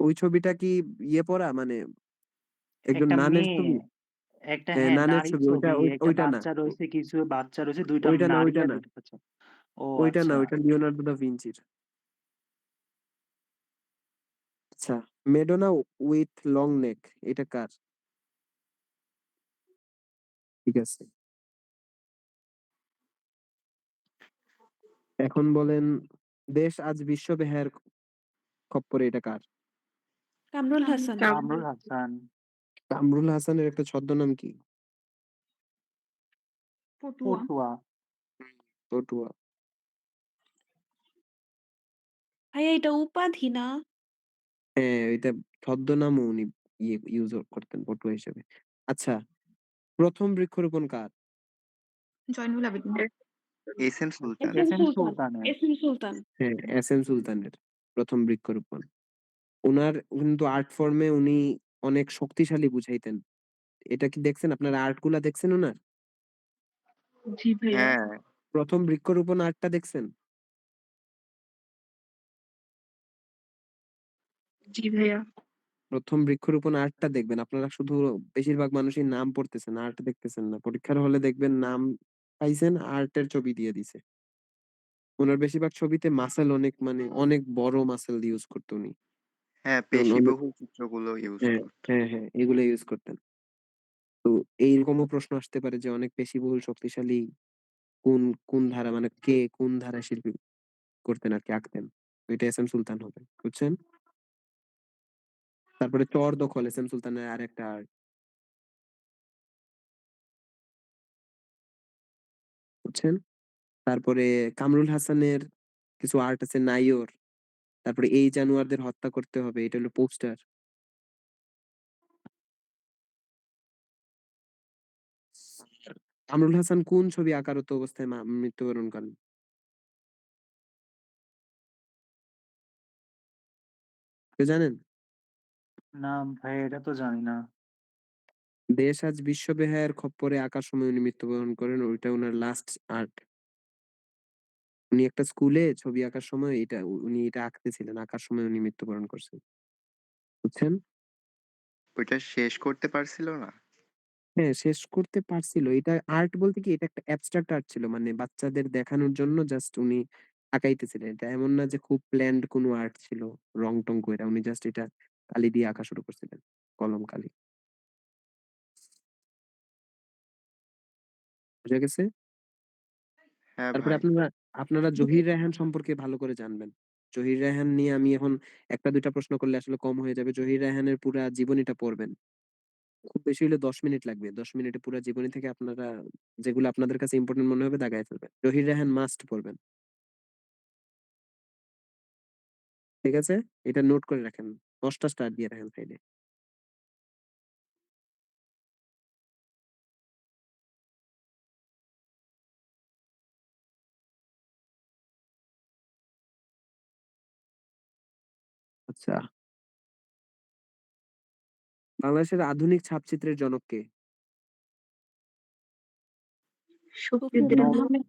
ওই ছবিটা কি ইয়ে পড়া মানে একজন একটা নানের মেয়ে, ছবি? একটা হ্যাঁ, হ্যাঁ নানের নারী ছবি। ছবি, একটা ওইটা না। বাচ্চা রয়েছে, কিছু বাচ্চা রয়েছে, ২ টা ওইটা না, নারী ওইটা আর না। ২ টা বাচ্চা। ও ওইটা না, আচ্ছা। ওইটা লিওনার্দো দা ভিঞ্চির। আচ্ছা, মেডোনা উইথ লং নেক, এটা কার? ঠিক আছে। এখন বলেন, দেশ আজ বিশ্ব বেহায়ার খপ্পরে, এটা কার? কামরুল হাসান। কামরুল হাসান। কামরুল হাসানের একটা ছদ্মনাম কি? পটুয়া। পটুয়া। পটুয়া। ভাইয়া এটা উপাধি না? হ্যাঁ, এটা ছদ্মনামও উনি ইউজ করতেন পটুয়া হিসেবে। আচ্ছা, প্রথম বৃক্ষরোপণ কার? জয়নুল আবেদিন। এস এম সুলতান। এস এম এস এম সুলতান। সুলতানের। এস এম সুলতান। হ্যাঁ, এস এম সুলতানের প্রথম বৃক্ষরোপণ। উনার কিন্তু আর্ট ফর্মে উনি অনেক শক্তিশালী বুঝাইতেন। এটা কি দেখছেন? আপনারা আর্ট গুলা দেখছেন ওনার? জি ভাইয়া। হ্যাঁ, প্রথম বৃক্ষরোপণ আর্টটা দেখছেন? জি ভাইয়া। প্রথম বৃক্ষরোপণ আর্টটা দেখবেন। আপনারা শুধু বেশিরভাগ মানুষই নাম পড়তেছেন, আর্ট দেখতেছেন না। পরীক্ষার হলে দেখবেন নাম পাইছেন, আর্টের ছবি দিয়ে দিছে। উনার বেশিরভাগ ছবিতে মাসল অনেক, মানে অনেক বড় মাসল ইউজ করতো উনি। হ্যাঁ, যেমন অনেক, পেশিবহুল চিত্রগুলো ইউজ হ্যাঁ, করতো। হ্যাঁ, এগুলো ইউজ করতেন। তো এইরকমও প্রশ্ন আসতে পারে যে অনেক পেশিবহুল শক্তিশালী কোন কোন ধারা, মানে কে কোন ধারা শিল্পী করতেন আর কি, আঁকতেন। তো এটা এস এম সুলতান হবে। বুঝছেন? তারপরে চর দখল, এস এম সুলতানের আর একটা আর্ট। বুঝছেন? তারপরে কামরুল হাসানের কিছু আর্ট আছে, নাইওর। তারপরে এই জানোয়ারদের হত্যা করতে হবে, এটা হলো পোস্টার। কামরুল হাসান কোন ছবি আকারত অবস্থায় মৃত্যুবরণ করেন? কেউ জানেন? না ভাই, এটা তো জানি না। দেশ আজ বিশ্ব বেহায়ার খপ্পরে আঁকার সময় উনি মৃত্যুবরণ করেন, ওইটা ওনার লাস্ট আর্ট। উনি একটা স্কুলে ছবি আঁকার সময় উনি এটা আঁকতেছিলেন, আঁকার সময় উনি মৃত্যুবরণ করছেন। বুঝছেন? ওইটা শেষ করতে পারছিল না? হ্যাঁ, শেষ করতে পারছিল। এটা আর্ট বলতে কি, এটা একটা অ্যাবস্ট্রাক্ট আর্ট ছিল, মানে বাচ্চাদের দেখানোর জন্য জাস্ট উনি আঁকাইতেছিলেন। এটা এমন না যে খুব প্ল্যান্ড কোনো আর্ট ছিল, রং টং কইরা। উনি জাস্ট এটা কালি দিয়ে আঁকা শুরু করছিলেন, কলম কালি। বুঝা গেছে? হ্যাঁ তারপরে ভাই। আপনারা আপনারা জহির রায়হান সম্পর্কে ভালো করে জানবেন। জহির রায়হান নিয়ে আমি এখন ১টা ২টা প্রশ্ন করলে আসলে কম হয়ে যাবে। জহির রায়হানের পুরা জীবনীটা পড়বেন। খুব বেশি হলে ১০ মিনিট লাগবে। ১০ মিনিটে পুরা জীবনী থেকে আপনারা যেগুলো আপনাদের কাছে ইম্পোর্টেন্ট মনে হবে দাগায় ফেলবেন। জহির রায়হান মাস্ট পড়বেন। ঠিক আছে? এটা নোট করে রাখেন। ১০ টা স্টার দিয়ে রাখেন সাইডে। আচ্ছা। বাংলাদেশের আধুনিক ছাপচিত্রের জনক কে? শফিউদ্দিন নব আহমেদ।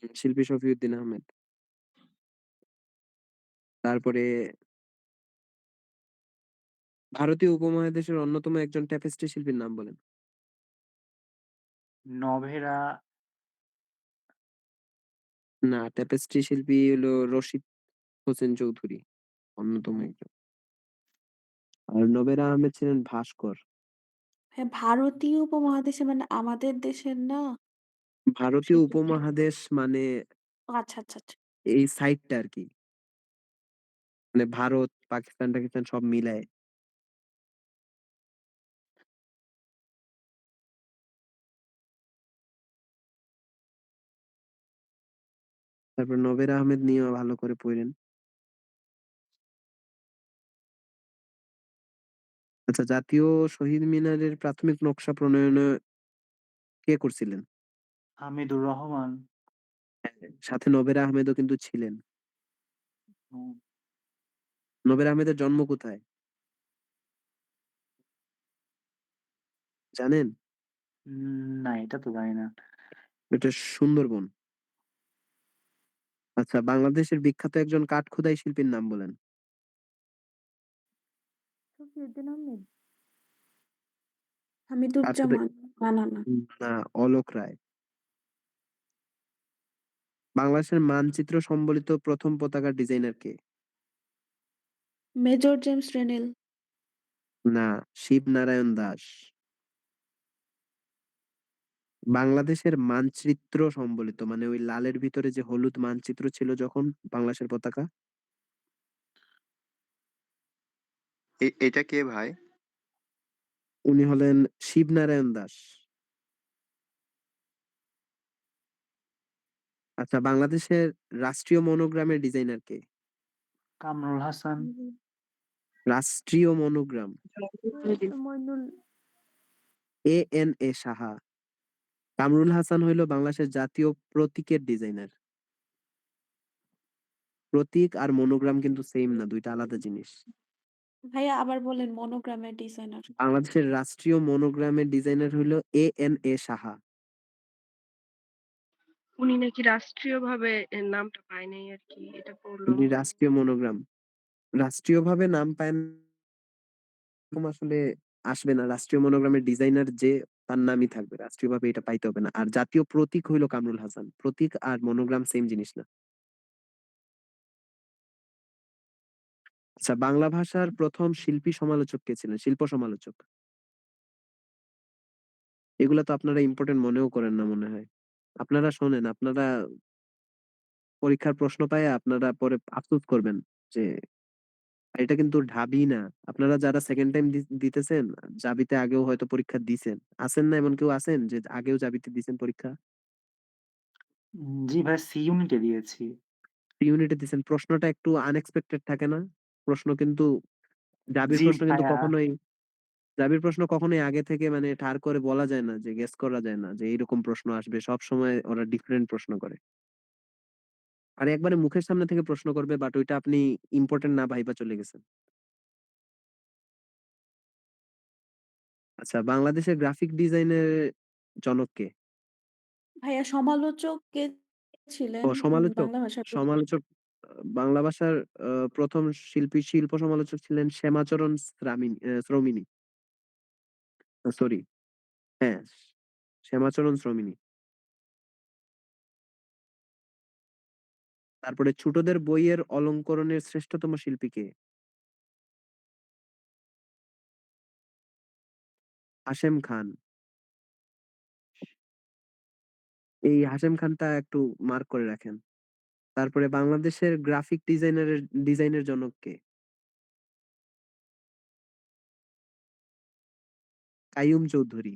শিল্পী শফিউদ্দিন আহমেদ। তারপরে ভারতীয় উপমহাদেশের অন্যতম একজন ট্যাপেস্ট্রি শিল্পীর নাম বলেন। নভেরা না, ট্যাপেস্ট্রি শিল্পী হলো রশিদ হোসেন চৌধুরী, অন্যতম একজন। আর নবেরা আহমেদ ছিলেন ভাস্কর। হ্যাঁ, ভারতীয় উপমহাদেশে মানে আমাদের দেশের না? ভারতীয় উপমহাদেশ মানে ও আচ্ছা, আচ্ছা, আচ্ছা। এই সাইডটা আরকি। মানে ভারত, পাকিস্তান-টাকিস্তান সব মিলায়। তারপর নবেরা আহমেদ নিয়েও ভালো করে পড়েন। আচ্ছা, জাতীয় শহীদ মিনারের প্রাথমিক নকশা প্রণয়নে কে করছিলেন? হামিদুর রহমান। হ্যাঁ, সাথে নবেরা আহমেদও কিন্তু ছিলেন। হুম, নবেরা আহমেদের জন্ম কোথায়? জানেন? না এটা তো জানি না। এটা সুন্দরবন। আচ্ছা, বাংলাদেশের বিখ্যাত একজন কাঠ-খোদাই শিল্পীর নাম বলেন। শফিউদ্দিন আহমেদ। কাঠ-খোদাই হামিদুজ্জামান। না। না, অলোক রায়। বাংলাদেশের মানচিত্র সম্বলিত প্রথম পতাকার ডিজাইনার কে? Major James Rennell. না, শিবনারায়ণ দাস। বাংলাদেশের মানচিত্র সম্বলিত মানে ওই লালের ভিতরে যে হলুদ মানচিত্র ছিল যখন বাংলাদেশের পতাকা, এটা কে ভাই? উনি হলেন শিবনারায়ণ দাস। আচ্ছা, বাংলাদেশের রাষ্ট্রীয় মনোগ্রামের ডিজাইনার কে? কামরুল হাসান। রাষ্ট্রীয় মনোগ্রাম মইনুল ANA সাহা। কামরুল হাসান হইল বাংলাদেশের জাতীয় প্রতীকের ডিজাইনার। প্রতীক আর মনোগ্রাম কিন্তু সেম না, দুইটা আলাদা জিনিস। ভাইয়া আবার বলেন মনোগ্রামের ডিজাইনার। বাংলাদেশের রাষ্ট্রীয় মনোগ্রামের ডিজাইনার হইল ANA সাহা। উনি নাকি রাষ্ট্রীয়ভাবে এর নামটা পায় নাই আরকি। এটা পড়লাম। উনি রাষ্ট্রীয় মনোগ্রাম রাষ্ট্রীয়ভাবে নাম পায় না, এরকম আসলে আসবে না। রাষ্ট্রীয় মনোগ্রামের ডিজাইনার যে তার নামই থাকবে, রাষ্ট্রীয়ভাবে এটা পাইতে হবে না। আর জাতীয় প্রতীক হইল কামরুল হাসান। প্রতীক আর মনোগ্রাম সেম জিনিস না। আচ্ছা, বাংলা ভাষার প্রথম শিল্পী সমালোচক কে ছিলেন? শিল্প সমালোচক। এগুলা তো আপনারা ইম্পর্টেন্ট মনেও করেন না মনে হয়। আপনারা শোনেন, আপনারা পরীক্ষার প্রশ্ন পায় আপনারা পরে আফসোস করবেন যে এটা কিন্তু ঢাবি না। আপনারা যারা সেকেন্ড টাইম দিতেছেন, জাবিতে আগেও হয়তো পরীক্ষা দিছেন। আছেন না এমন কেউ আছেন যে আগেও জাবিতে দিছেন পরীক্ষা? জি ভাই, সি ইউনিটে দিয়েছি। ইউনিটে দিছেন। প্রশ্নটা একটু আনএক্সপেক্টেড থাকে না? প্রশ্ন কিন্তু জাবির জি প্রশ্ন কিন্তু ভাইয়া। জাবির প্রশ্ন কখনোই আগে থেকে মানে ঠাড় করে বলা যায় না, যে গেস করা যায় না যে এইরকম প্রশ্ন আসবে। সবসময় ওরা ডিফারেন্ট প্রশ্ন করে। আর একবারে মুখের সামনে থেকে প্রশ্ন করবে, বাট ওইটা আপনি ইম্পোর্টেন্ট না ভাইবা চলে গেছেন। আচ্ছা, বাংলাদেশের গ্রাফিক ডিজাইনের জনক কে? ভাইয়া সমালোচক কে ছিলেন সমালোচক, বাংলা ভাষার প্রতি? সমালোচক বাংলা ভাষার প্রথম শিল্প সমালোচক ছিলেন শ্যামাচরণ শ্রমিনী। সরি, হ্যাঁ, শ্যামাচরণ শ্রমিনী। তারপরে ছোটদের বইয়ের অলংকরণের শ্রেষ্ঠতম শিল্পী কে? হাশেম খান। এই হাশেম খানটা একটু মার্ক করে রাখেন। তারপরে বাংলাদেশের গ্রাফিক ডিজাইনের জনক কে? কাইয়ুম চৌধুরী।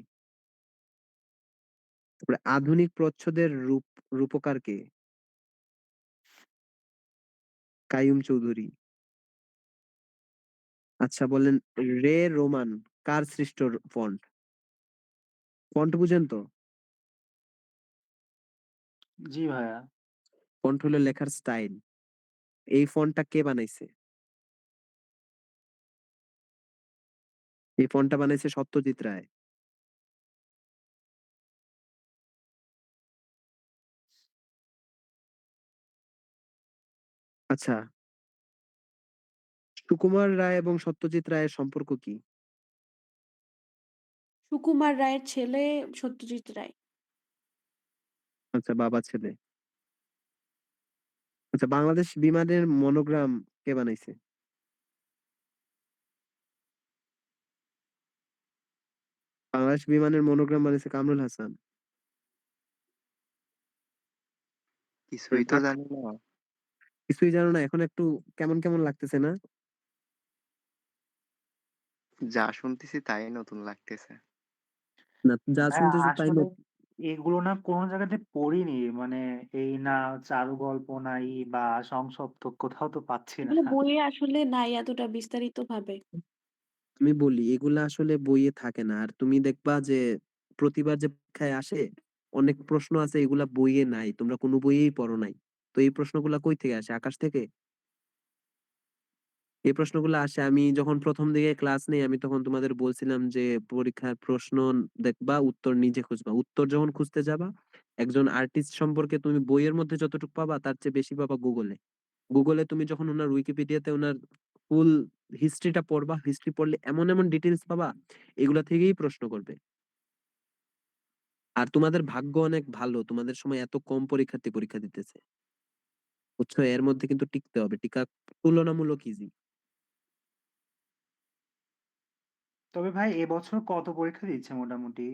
তারপরে আধুনিক প্রচ্ছদের রূপকার কে? কাইয়ুম চৌধুরী। আচ্ছা, বলেন, রে রোমান কার সৃষ্ট ফন্ট? ফন্ট বুঝেন তো? জি ভাইয়া। ফন্ট হলো লেখার স্টাইল। এই ফন্টটা কে বানাইছে? এই ফন্টটা বানাইছে সত্যজিৎ রায়। আচ্ছা, সুকুমার রায় এবং সত্যজিৎ রায়ের সম্পর্ক কি? সুকুমার রায়ের ছেলে সত্যজিৎ রায়। আচ্ছা, বাবা ছেলে। আচ্ছা, বাংলাদেশ বিমানের মনোগ্রাম কে বানাইছে? বাংলাদেশ বিমানের মনোগ্রাম বানাইছে কামরুল হাসান। কিছুই তো জানি না। কিছুই জানো না? এখন একটু কেমন, কেমন লাগতেছে না? যা শুনতেছি তাই নতুন লাগতেছে। না, যা ভাইয়া শুনতেছো তাই আসলে না? এগুলো না কোনো জায়গাতে পড়িনি। মানে এই না চারুগল্প নাই বা সংসপ্তক কোথাও তো পাচ্ছি না। এগুলো বইয়ে আসলে নাই এতটা বিস্তারিতভাবে। আমি বলি এগুলা আসলে বইয়ে থাকে না। আর তুমি দেখবা যে প্রতিবার যে পরীক্ষায় আসে অনেক প্রশ্ন আছে এগুলা বইয়ে নাই। তোমরা কোনো বইয়েই পড়ো নাই। তো এই প্রশ্নগুলা কই থেকে আসে? আকাশ থেকে? এই প্রশ্নগুলো আসে আমি যখন ১ম দিকে ক্লাস নেই আমি তখন তোমাদের বলছিলাম যে পরীক্ষার প্রশ্ন দেখবা, উত্তর নিজে খুঁজবা। উত্তর যখন খুঁজতে যাবা, একজন আর্টিস্ট সম্পর্কে তুমি বইয়ের মধ্যে যতটুকু পাবা তার চেয়ে বেশি পাবা গুগলে। গুগলে তুমি যখন উনার উইকিপিডিয়াতে উনার ফুল হিস্ট্রিটা পড়বা, হিস্ট্রি পড়লে এমন, এমন ডিটেইলস পাবা এগুলা থেকেই প্রশ্ন করবে। আর তোমাদের ভাগ্য অনেক ভালো। তোমাদের সময় এত কম পরীক্ষার্থী পরীক্ষা দিতেছে। বুঝছো? এর মধ্যে কিন্তু টিকতে হবে। টিকা তুলনামূলক ইজি। তবে ভাই এবছর কত পরীক্ষা দিচ্ছে মোটামুটি?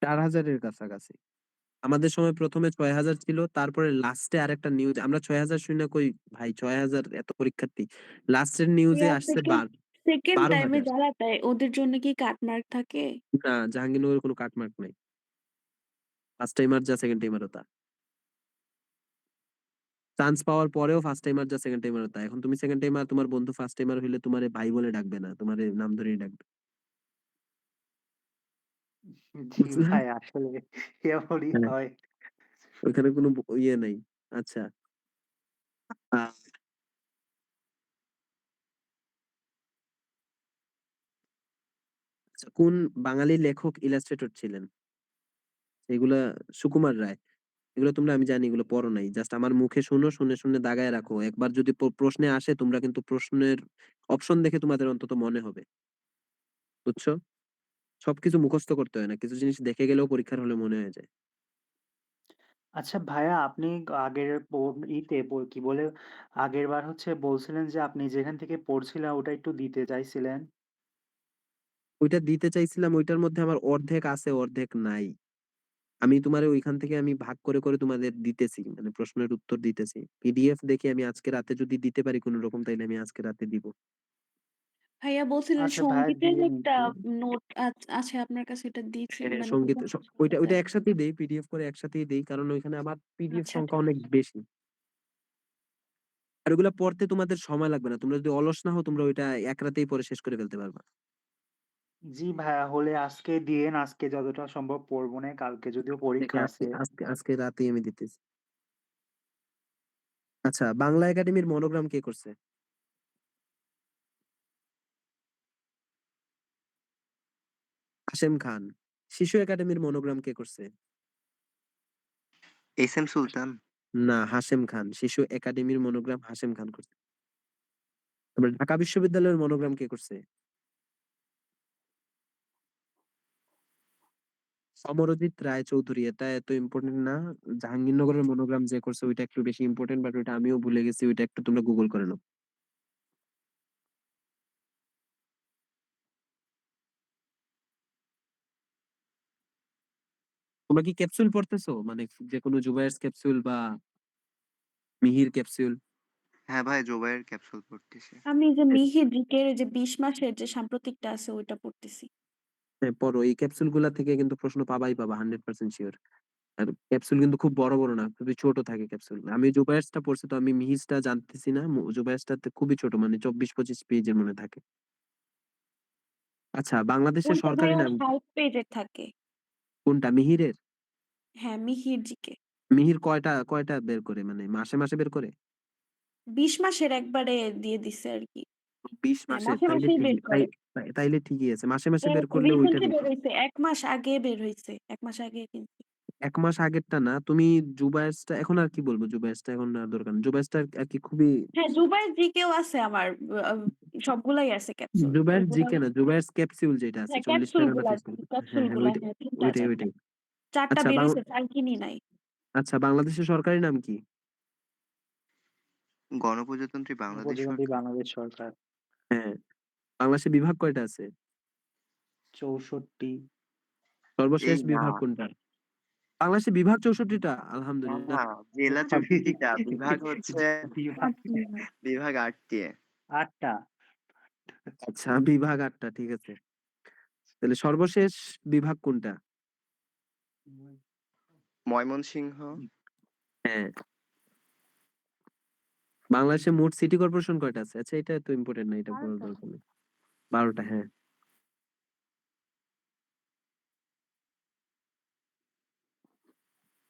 ৪,০০০ এর কাছাকাছি। আমাদের সময় ১ম এ ৬,০০০ ছিল। তারপরে লাস্টে আরেকটা নিউজ আমরা ৬,০০০ শুইনা কই ভাই ৬,০০০ এত পরীক্ষার্থী। লাস্টের নিউজে ভাইয়া আসছে সেকেন্ড সেকেন্ড টাইমে ১২,০০০। যারা দেয় ওদের জন্য কি কাটমার্ক থাকে? না, জাহাঙ্গীরনগরে কোনো কাটমার্ক নাই। ফার্স্ট টাইমার যা সেকেন্ড টাইমারও তা। চান্স পাওয়ার পরেও ফার্স্ট টাইমার যা সেকেন্ড টাইমারও তা। এখন তুমি সেকেন্ড টাইমার তোমার বন্ধু ফার্স্ট টাইমার হইলে তোমারে ভাই বলে ডাকবে না। তোমারে নাম ধরেই ডাকবে। জি বুঝলা? ভাই আসলে এমনই হ্যাঁ, হয়। ওইখানে কোনো ইয়ে নাই। আচ্ছা। আ আচ্ছা, কোন বাঙালি লেখক ইলাস্ট্রেটর ছিলেন? এগুলা সুকুমার রায়। এগুলো তোমরা আমি জানি এগুলো পড়ো নাই। জাস্ট আমার মুখে শোনো, শুনে, শুনে দাগায় রাখো। একবার যদি প্রশ্নে আসে তোমরা কিন্তু প্রশ্নের অপশন দেখে তোমাদের অন্তত মনে হবে। বুঝছো? সবকিছু মুখস্থ করতে হয় না। কিছু জিনিস দেখে গেলেও পরীক্ষার হলে মনে হয়ে যায়। আচ্ছা ভাইয়া আপনি আগের কি বলে আগেরবার হচ্ছে বলছিলেন যে আপনি যেখান থেকে পড়ছিলেন ওটা একটু দিতে চাইছিলেন। ওইটা দিতে চাইছিলাম, ওইটার মধ্যে আমার অর্ধেক আছে, অর্ধেক নাই। আমি তোমারে ওইখান থেকে আমি ভাগ করে, করে তোমাদের দিতেছি। মানে প্রশ্নের উত্তর দিতেছি। পিডিএফ দেখে আমি আজকে রাতে যদি দিতে পারি কোনরকম তাইলে আমি আজকে রাতে দিব। ভাইয়া বলছিলেন আচ্ছা ভাইয়া সঙ্গীতের দিয়ে একটা নিচ্ছি। নোট আছে আপনার কাছে এটা দিয়েছেন হ্যাঁ, মানে সঙ্গীত কোথায় ওইটা পাওয়া ওইটা যায়? একসাথেই দেই, পিডিএফ করে একসাথেই দেই। কারণ ওইখানে আমার পিডিএফ আচ্ছা সংখ্যা ঠিক অনেক আছে। বেশি। আর ওগুলা পড়তে তোমাদের সময় লাগবে না। তোমরা যদি অলস না হও তোমরা ওইটা এক রাতেই পড়ে শেষ করে ফেলতে পারবা। জি ভাইয়া হলে আজকে দিয়েন। আজকে যতটা সম্ভব পড়বনে। কালকে যদিও দেখে পরীক্ষা আজকে আছে। আজকে আজকে রাতেই আমি দিতেছি। আচ্ছা, বাংলা একাডেমির মনোগ্রাম কে করছে? হাশেম খান। শিশু একাডেমির মনোগ্রাম কে করছে? এস এম সুলতান। না, হাশেম খান। শিশু একাডেমির মনোগ্রাম হাশেম খান করছে। তারপর ঢাকা বিশ্ববিদ্যালয়ের মনোগ্রাম কে করছে? সমরজিৎ রায়চৌধুরী। এটা এত ইম্পর্টেন্ট না। জাহাঙ্গীরনগরের মনোগ্রাম যে করছে ওইটা একটু বেশি ইম্পর্টেন্ট, বাট ওইটা আমিও ভুলে গেছি। ওইটা একটু তোমরা গুগল করে নাও। তোমরা কি ক্যাপসুল পড়তেছো? মানে যে কোনো জুবায়ের্স ক্যাপসুল বা মিহির ক্যাপসুল? হ্যাঁ ভাই, জোবায়ের ক্যাপসুল পড়তেছি। আমি যে মিহির জিকের যে ২০ মাসের যে সাম্প্রতিকটা আছে ওইটা পড়তেছি। হ্যাঁ, পড়ো। এই ক্যাপসুল গুলা থেকে কিন্তু প্রশ্ন পাবাই পাবা 100% শিওর। আর ক্যাপসুল কিন্তু খুব বড় বড় না, খুবই ছোট থাকে ক্যাপসুল। আমি জুবায়েরসটা পড়ছি তো আমি মিহিরসটা জানতেছি না। জুবায়েরসটাতে খুবই ছোট, মানে ২৪-২৫ পেজের মনে থাকে। আচ্ছা, বাংলাদেশের ওইটা সরকারি ভাইয়া নাম কি? ৬০ পেজের থাকে। কোনটা মিহিরের? হ্যাঁ, মিহির জিকে। মিহির কয়টা কয়টা বের করে, মানে মাসে মাসে বের করে? ২০ মাসের একবারে দিয়ে দিছে আরকি। ২০ হ্যাঁ, মাসের? মাসে তাইলে মাসেই বের ঠিকই করে। তাইলে ঠিকই আছে। মাসে মাসে বের করলে ওইটা রিসেন্টলি বের দেখো। হইছে। ১ মাস আগে বের হইছে। ১ মাস আগে কিনছি। ১ মাস আগেরটা না। তুমি জুবায়েরসটা এখন আর কি বলবো? জুবায়েরসটা এখন আর দরকার নেই। জুবায়েরসটা আরকি খুবই হ্যাঁ, জুবাইয়ের জিকেও আছে আমার। আ সবগুলাই আছে ক্যাপসুল। জুবায়ের ওগুলা জিকে না, জুবায়েরস ক্যাপসুল যেটা আছে হ্যাঁ, ৪০ টাকা না ৩০ টাকা। ক্যাপসুল হ্যাঁ, হ্যাঁ গুলা ওইটাই, হ্যাঁ ৩ টা ওইটাই, ৪ টা। ওইটাই। ৪ টা আচ্ছা বের হইছে, ৪ কিনি নাই। আচ্ছা বাংলাদেশের সরকারি নাম কি? গণপ্রজাতন্ত্রী বাংলাদেশ প্রতিবন্ধী সরকার। বাংলাদেশ সরকার। হ্যাঁ। বাংলাদেশে বিভাগ কয়টা আছে? ৬৪। সর্বশেষ এই না, বিভাগ কোনটা? বাংলাদেশে বিভাগ ৬৪ টা? আলহামদুলিল্লাহ। না, জেলা 64 টা, বিভাগ হচ্ছে বিভাগ বিভাগ 8 টি। ৮ টা। আচ্ছা বিভাগ ৮ টা ঠিক আছে। তাহলে সর্বশেষ বিভাগ কোনটা? ময়মনসিংহ। হ্যাঁ। বাংলাদেশে মোট সিটি কর্পোরেশন কয়টা আছে? আচ্ছা এটা তো ইম্পোর্টেন্ট না, এটা বলার ১২ টা। দরকার নেই। ১২ টা হ্যাঁ।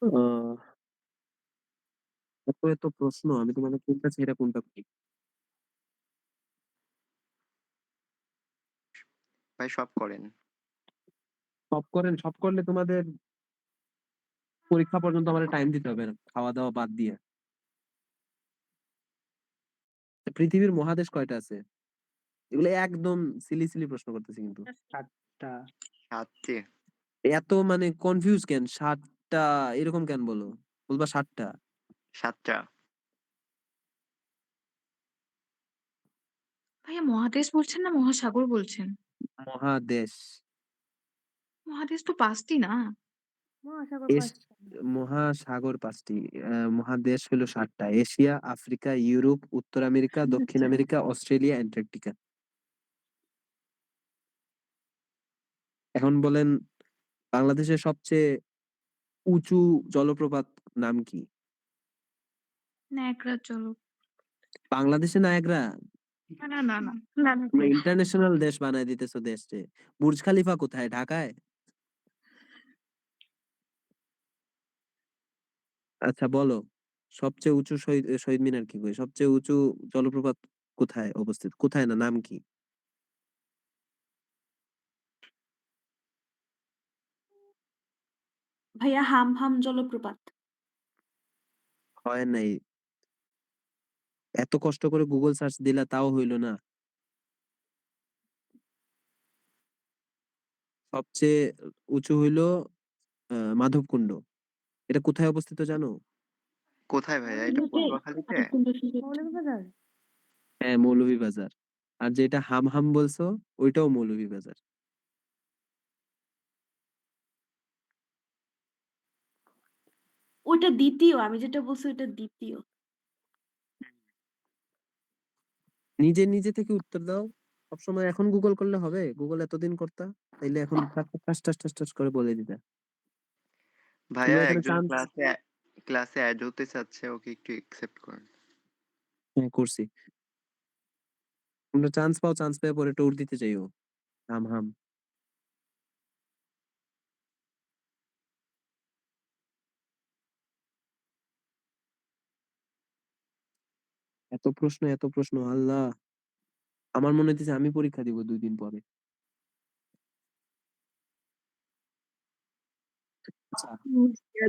আহ এত এত প্রশ্ন আমি তোমাকে কোনটা ছেড়ে কোনটা করি? ভাই সব করেন। সব করেন, সব করলে তোমাদের পরীক্ষা পর্যন্ত আমাদের টাইম দিতে হবে না, খাওয়া দাওয়া বাদ দিয়ে। পৃথিবীর মহাদেশ কয়টা আছে? এগুলো একদম সিলি সিলি প্রশ্ন করতেছি কিন্তু। ৭ টা। 7 টি। এত মানে কনফিউজ কেন? ৭টা এরকম কেন বলো? বলবা ৭টা। 7 টা। ভাইয়া মহাদেশ বলছেন না মহাসাগর বলছেন? মহাদেশ। মহাদেশ তো ৫ টি না? মহাসাগর এস ৫ টা। মহাসাগর ৫টি। মহাদেশ হলো ৭টা। এশিয়া, আফ্রিকা, ইউরোপ, উত্তর আমেরিকা, দক্ষিণ আচ্ছা। America, Australia, Antarctica. এখন বলেন বাংলাদেশের সবচেয়ে উঁচু জলপ্রপাত নাম কি? নায়াগ্রা চলো। বাংলাদেশে নায়াগ্রা? না, না, না, না। না, না। তোমরা ইন্টারন্যাশনাল দেশ বানায় দিতেছো দেশে। বুর্জ খালিফা কোথায়? ঢাকায়? আচ্ছা বলো, সবচেয়ে উঁচু শহীদ মিনার কি কই? সবচেয়ে উঁচু জলপ্রপাত কোথায় অবস্থিত? কোথায় না, নাম কি? ভাইয়া হামহাম জলপ্রপাত। হয় নাই। এত কষ্ট করে গুগল সার্চ দিলা তাও হইল না। সবচেয়ে উঁচু হইলো মাধবকুণ্ড। এটা কোথায় অবস্থিত জানো? কোথায় ভাইয়া? এটা মাধবকুণ্ড পটুয়াখালীতে? মৌলভীবাজার? হ্যাঁ মৌলভীবাজার। আর যেটা হাম হাম বলছো ওইটাও মৌলভীবাজার। ওইটা দ্বিতীয়। আমি যেটা বলছি ওইটা দ্বিতীয়। নিজে নিজে থেকে উত্তর দাও। সবসময় এখন গুগল করলে হবে? গুগল এতদিন করতা, তাইলে এখন ঠাস ঠাস ঠাস ঠাস করে বলে দিতা। ভাইয়া তোমরা এখানে একজন চান্স ক্লাসে এড হতে চাচ্ছে, ওকে একটু একসেপ্ট করেন। করছি। তোমরা চান্স পাও, চান্স পেয়ে পরে ট্যুর দিতে চাইও। হাম হাম। এত প্রশ্ন আল্লাহ। আমার মনে হচ্ছে আমি পরীক্ষা দিব ২ দিন পরে। আচ্ছা,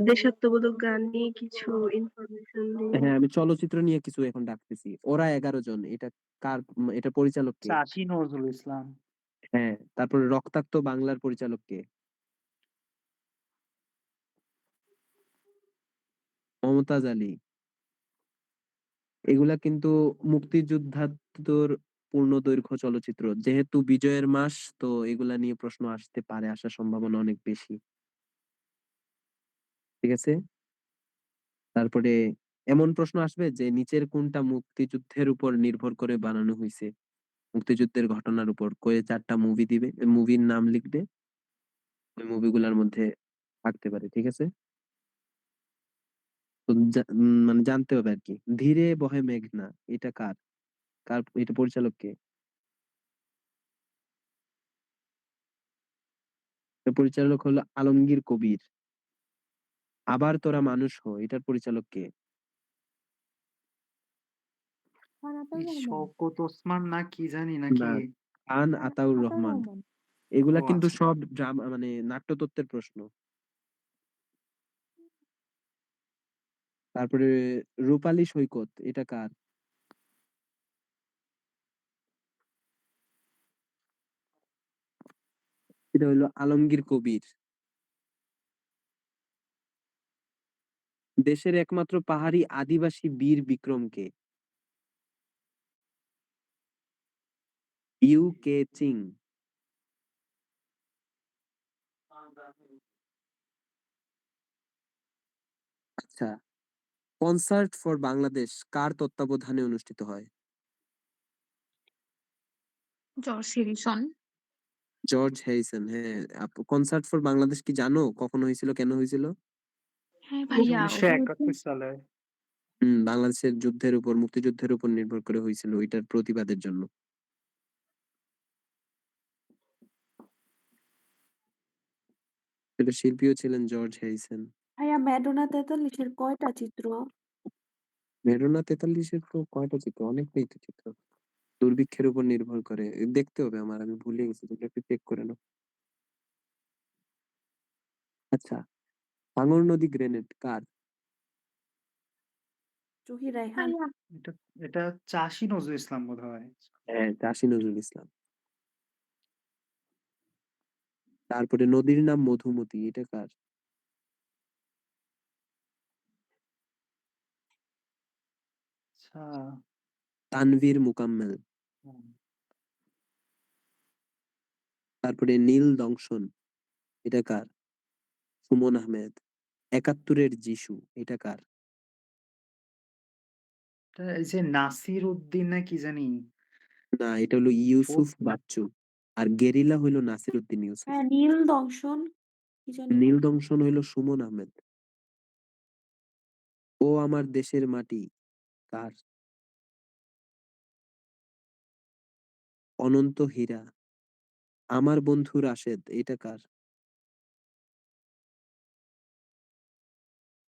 দেশাত্মবোধক গান নিয়ে কিছু ইনফরমেশন দিন। হ্যাঁ আমি চলচ্চিত্র নিয়ে কিছু এখন ডাকতেছি। ওরা ১১ জন। এটা কার? এটা পরিচালক কে? চাচী নজরুল ইসলাম। হ্যাঁ, তারপরে রক্তাক্ত বাংলার পরিচালক কে? মমতাজ আলী। এগুলা কিন্তু মুক্তিযোদ্ধাদের পূর্ণদৈর্ঘ্য চলচ্চিত্র। যেহেতু বিজয়ের মাস, তো এগুলা নিয়ে প্রশ্ন আসতে পারে, আসার সম্ভাবনা অনেক বেশি। ঠিক আছে? তারপরে এমন প্রশ্ন আসবে যে নিচের কোনটা মুক্তিযুদ্ধের উপর নির্ভর করে বানানো হয়েছে? মুক্তিযুদ্ধের ঘটনার উপর কয়ে ৪টা মুভি দিবে, মুভির নাম লিখবে। ওই মুভিগুলোর মধ্যে থাকতে পারে। ঠিক আছে? তো মানে জানতে হবে আরকি। ধীরে বহে মেঘনা এটা কার? এটা পরিচালক কে? এটার পরিচালক হলো আলমগীর কবির। আবার তোরা মানুষ হ এটার পরিচালক কে? খান আতাউর রহমান। শওকত ওসমান না কি জানি না, নাকি? খান আতাউর আতাউর রহমান। রহমান। এগুলা ও কিন্তু আচ্ছা। সব ড্রামা মানে নাট্যতত্ত্বের প্রশ্ন। তারপরে রূপালী সৈকত, এটা কার? এটা হইলো আলমগীর কবির। দেশের একমাত্র পাহাড়ি আদিবাসী বীর বিক্রম কে? ইউ কে চিং। আচ্ছা, কনসার্ট ফর বাংলাদেশ কার তত্ত্বাবধানে অনুষ্ঠিত হয়? George Harrison. জর্জ হ্যারিসন, হ্যাঁ। কনসার্ট ফর বাংলাদেশ কি জানো কখন হয়েছিল, কেন হয়েছিল? হ্যাঁ ভাইয়া, ওটা হচ্ছে ১৯৭১ সালে। বাংলাদেশের যুদ্ধের উপর, মুক্তিযুদ্ধের উপর নির্ভর করে হয়েছিল, ওইটার প্রতিবাদের জন্য। এটা শিল্পীও ছিলেন জর্জ হ্যারিসন। ভাইয়া ম্যাডোনা ৪৩-এর কয়টা চিত্র? মেরুনা ৪৩-এর তো কয়টা চিত্র, অনেকটাই তো চিত্র। দুর্ভিক্ষের উপর নির্ভর করে, দেখতে হবে আমার, আমি ভুলে গেছি, তুমি একটু চেক করে নাও। আচ্ছা, ভাঙর নদী গ্রেনেড কার? জহির রায়হান। ভাইয়া এটা এটা চাষী নজরুল ইসলাম বোধহয়। হ্যাঁ, চাষী নজরুল ইসলাম। তারপরে নদীর নাম মধুমতি, এটা কার? আচ্ছা। তানভীর মুকাম্মেল। হুম। তারপরে নীল দংশন, এটা কার? সুমন আহমেদ। ৭১-এর যিশু, এটা কার? এটা এই যে নাসির উদ্দিন না কি জানি? না, এটা হলো ইউসুফ ও বাচ্চু। আর গেরিলা হইলো নাসির উদ্দিন ইউসুফ। হ্যাঁ, নীল দংশন কি জানি নীল বলে। দংশন হইলো সুমন আহমেদ। ও আমার দেশের মাটি কার? অনন্ত হীরা। আমার বন্ধু রাশেদ, এটা কার?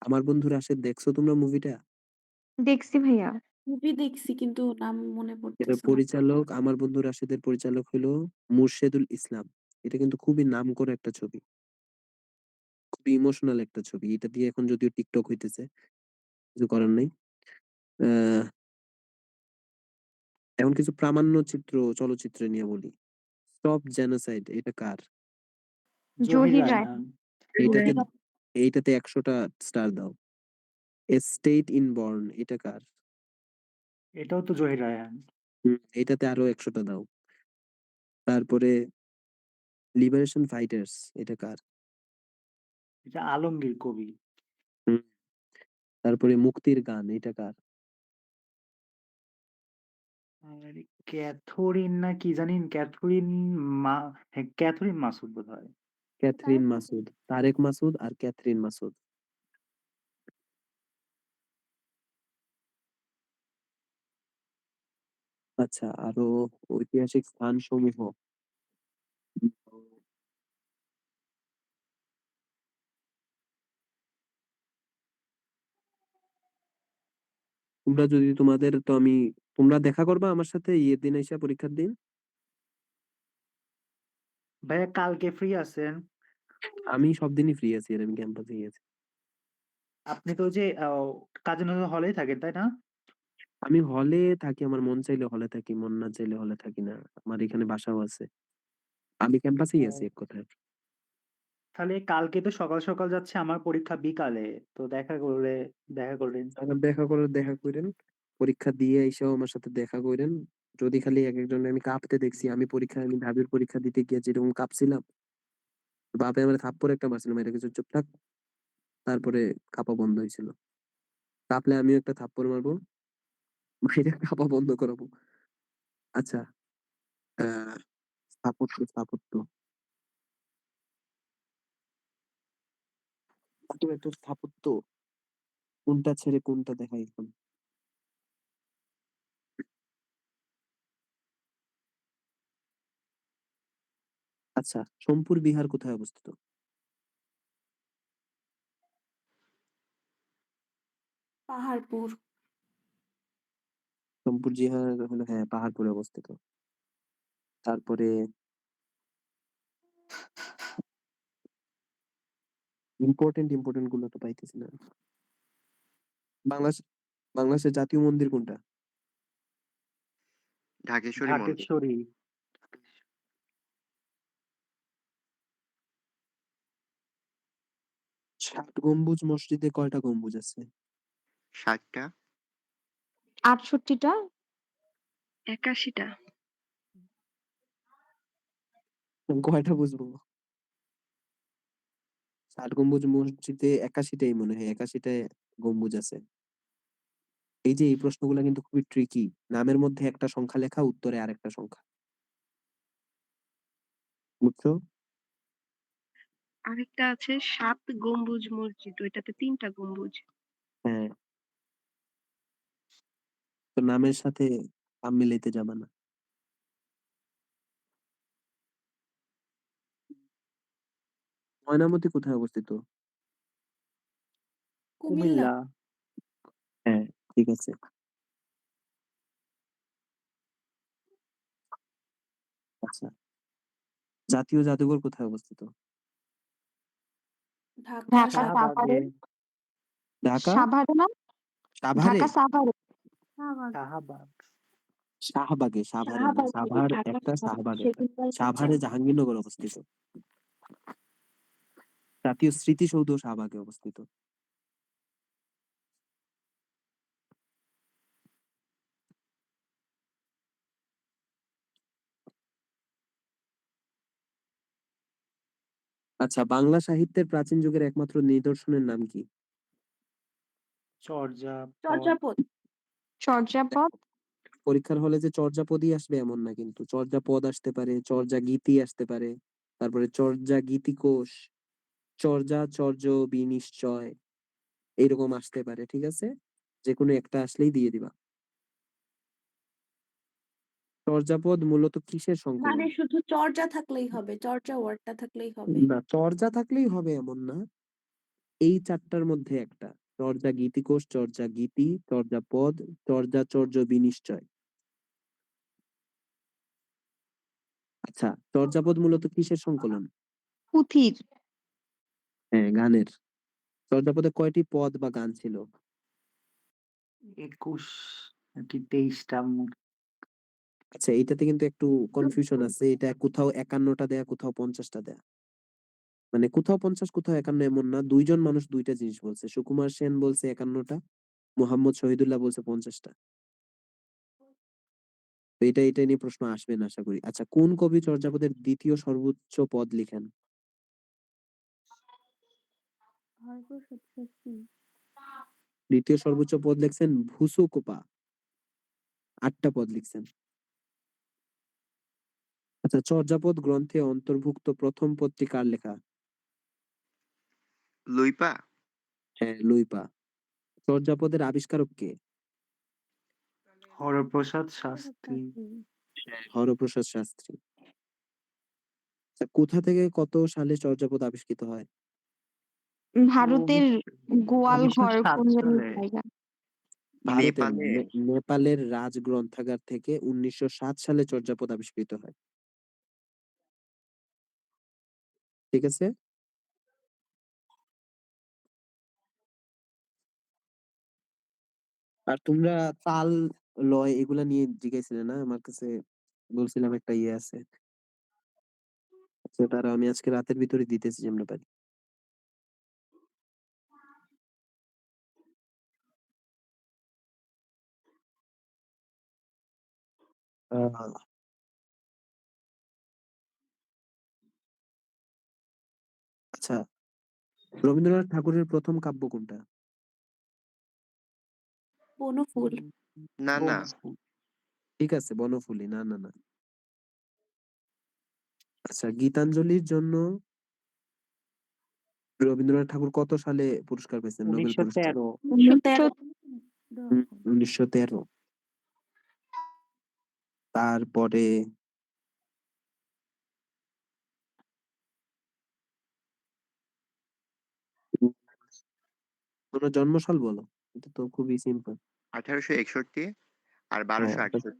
আমার বন্ধু রাশেদ দেখছো তোমরা মুভিটা? দেখছি ভাইয়া। মুভি দেখছি কিন্তু নাম মনে এটার পড়তেছে না। পরিচালক, আমার বন্ধু রাশেদের পরিচালক হলো মুর্শেদুল ইসলাম। এটা কিন্তু খুবই নামকরা একটা ছবি, খুবই ইমোশনাল একটা ছবি। এটা দিয়ে এখন যদিও টিকটক হইতেছে, কিছু করার নাই। আহ এখন কিছু প্রামাণ্য চিত্র, চলচ্চিত্র নিয়ে বলি। স্টপ জেনোসাইড, এটা কার? জহির জহির রায়হান। রায়হান। এইটাতে এইটাতে ১০০টা স্টার দাও। এ স্টেট ইন বর্ন, এটা কার? এটাও তো জহির রায়হান। এইটাতে আরো ১০০টা দাও। তারপরে লিবারেশন ফাইটার্স, এটা কার? এটা আলমগীর কবি। হুম, তারপরে মুক্তির গান, এটা কার? আর ক্যাথরিন না কি জানি? ক্যাথরিন মা হ্যাঁ, ক্যাথরিন মাসুদ বোধহয়। ক্যাথরিন মাসুদ, তারেক মাসুদ আর ক্যাথরিন মাসুদ। আচ্ছা, আরো ঐতিহাসিক স্থান সমূহ। তোমরা যদি তোমাদের তো আমি তোমরা দেখা করবা আমার সাথে ইয়ের দিন আইসা, পরীক্ষার দিন। ভাইয়া কালকে ফ্রি আছেন? আমি সব দিনই ফ্রি আছি, আর আমি ক্যাম্পাসে আছি। আপনি তো ওই যে কাজী নজরুল হলেই থাকেন, তাই না? আমি হলে থাকি, আমার মন চাইলে হলে থাকি, মন না চাইলে হলে থাকি না। আমার এখানে বাসাও আছে, আমি ক্যাম্পাসেই আছি ও, এক কথায়। তাহলে কালকে তো সকাল সকাল যাচ্ছে, আমার পরীক্ষা বিকালে। তো দেখা করলেন। আবার দেখা করেন, পরীক্ষা দিয়ে এসেও আমার সাথে দেখা করেন। যদি খালি এক একজনের আমি কাঁপতে দেখছি, আমি ভাবির পরীক্ষা দিতে গিয়ে যেরকম কাঁপছিলাম, বাপে আমার থাপ্পড় একটা মারছিল, মেরে কিছু চুপ থাক। তারপরে কাঁপা বন্ধ হয়েছিল। কাঁপলে আমিও একটা থাপ্পড় মারবো, মাইরে কাঁপা বন্ধ করাবো। আচ্ছা, আহ স্থাপত্য একটা স্থাপত্য কোনটা ছেড়ে কোনটা দেখাই এখন। আচ্ছা, সোমপুর বিহার কোথায় অবস্থিত? পাহাড়পুর। সোমপুর বিহার হলো, হ্যাঁ, পাহাড়পুরে অবস্থিত। তারপরে ইম্পর্টেন্ট গুলো তো পাইতেছি না। বাংলাদেশ বাংলাদেশের জাতীয় মন্দির কোনটা? ঢাকেশ্বরী মন্দির। ঢাকেশ্বরী। ৭ গম্বুজ মসজিদে কয়টা গম্বুজ আছে? ৭ টা। ৬৮ টা। ৮১ টা। কয়টা বুঝবো? ৬০ গম্বুজ মসজিদে ৮১ টাই মনে হয়। ৮১ টায় গম্বুজ আছে। এই যে এই প্রশ্নগুলা কিন্তু খুবই ট্রিকি। নামের মধ্যে একটা সংখ্যা লেখা, উত্তরে আরেকটা সংখ্যা। বুঝছো? আরেকটা আছে ৭ গম্বুজ মসজিদ, ওইটাতে ৩ টা গম্বুজ। হ্যাঁ। তো নামের সাথে নাম মিলাইতে যাবা না। ময়নামতি কোথায় অবস্থিত? কুমিল্লা। কুমিল্লা। হ্যাঁ, ঠিক আছে। আচ্ছা। জাতীয় জাদুঘর কোথায় অবস্থিত? ঢাকা ঢাকা শাহবাগে। সাভারে। ঢাকা সাভারে না? সাভারে? ঢাকা সাভারে। শাহবাগ। শাহবাগ। শাহবাগে, সাভারে না। শাহবাগে, সাভার ঢাকা একটা, সাভারে, শাহবাগ একটা। সেগুনবাগিচা। সাভারে জাহাঙ্গীরনগর অবস্থিত। জাতীয় স্মৃতিসৌধ শাহবাগে অবস্থিত। আচ্ছা, বাংলা সাহিত্যের প্রাচীন যুগের একমাত্র নিদর্শনের নাম কি? চর্যাপদ। চর্যাপদ। চর্যাপদ। পরীক্ষার হলে যে চর্যাপদই আসবে এমন না কিন্তু। চর্যাপদ আসতে পারে, চর্যাগীতি আসতে পারে, তারপরে চর্যাগীতিকোষ, চর্য বিনিশ্চয়, এইরকম আসতে পারে। ঠিক আছে? যেকোনো একটা আসলেই দিয়ে দিবা। চর্যাপদ মূলত কিসের সংকলন? মানে শুধু চর্যা থাকলেই হবে, চর্যা ওয়ার্ডটা থাকলেই হবে। না, চর্যা থাকলেই হবে এমন না। এই ৪ টার মধ্যে একটা। চর্যা গীতিকোষ, চর্যা গীতি, চর্যাপদ, চর্য বিনিশ্চয়। আচ্ছা, চর্যাপদ মূলত কিসের সংকলন? পুথির। হ্যাঁ, গানের। চর্যাপদে কয়টি পদ বা গান ছিল? ২১ নাকি ২৩ টা আচ্ছা, এইটাতে কিন্তু একটু কনফিউশন আছে। এটা কোথাও ৫১ টা দেয়া, কোথাও ৫০ টা দেয়া। মানে কোথাও ৫০, কোথাও ৫১ এমন না। ২ জন মানুষ ২ টা জিনিস বলছে। সুকুমার সেন বলছে ৫১ টা, মোহাম্মদ শহীদুল্লাহ বলছে ৫০ টা। তো এটা নিয়ে প্রশ্ন আসবে না আশা করি। আচ্ছা, কোন কবি চর্যাপদের ২য় সর্বোচ্চ পদ লিখেন? হরপ্রসাদ শাস্ত্রী। ২য় সর্বোচ্চ পদ লিখছেন ভুসুকোপা। ৮ টা পদ লিখছেন। আচ্ছা, চর্যাপদ গ্রন্থে অন্তর্ভুক্ত প্রথম পদটি কার লেখা? লুইপা? হ্যাঁ, লুইপা। চর্যাপদের আবিষ্কারক কে? হরপ্রসাদ হরপ্রসাদ শাস্ত্রী। শাস্ত্রী। হরপ্রসাদ শাস্ত্রী। আচ্ছা, কোথা থেকে কত সালে চর্যাপদ আবিষ্কৃত হয়? ভারতের গোয়ালঘর কোন ১৯০৭ জানি সালে। জায়গা। ভারতের নেপালে? নেপালের রাজ গ্রন্থাগার থেকে ১৯০৭ সালে চর্যাপদ আবিষ্কৃত হয়। ঠিক আছে? আর তোমরা তাল, লয় এগুলা নিয়ে জিজ্ঞাসছিলে না? আমার কাছে বলছিলাম একটা ইয়ে আছে। আচ্ছা, তারা আমি আজকে রাতের ভিতরে দিতেছি যেমনে পারি। আহ, আচ্ছা, রবীন্দ্রনাথ ঠাকুরের প্রথম কাব্য কোনটা? বনফুল। না, না। বনফুল। ঠিক আছে, বনফুলি। না, না, না। আচ্ছা, গীতাঞ্জলির জন্য রবীন্দ্রনাথ ঠাকুর কত সালে পুরস্কার পেয়েছেন, নোবেল পুরস্কার? ১৯১৩। ১৯১৩। ১৯১৩। তারপরে তোমার জন্মসাল বলো। এটা তো খুবই সিম্পল। ১৮৬১ আর হ্যাঁ, ১২৬৮।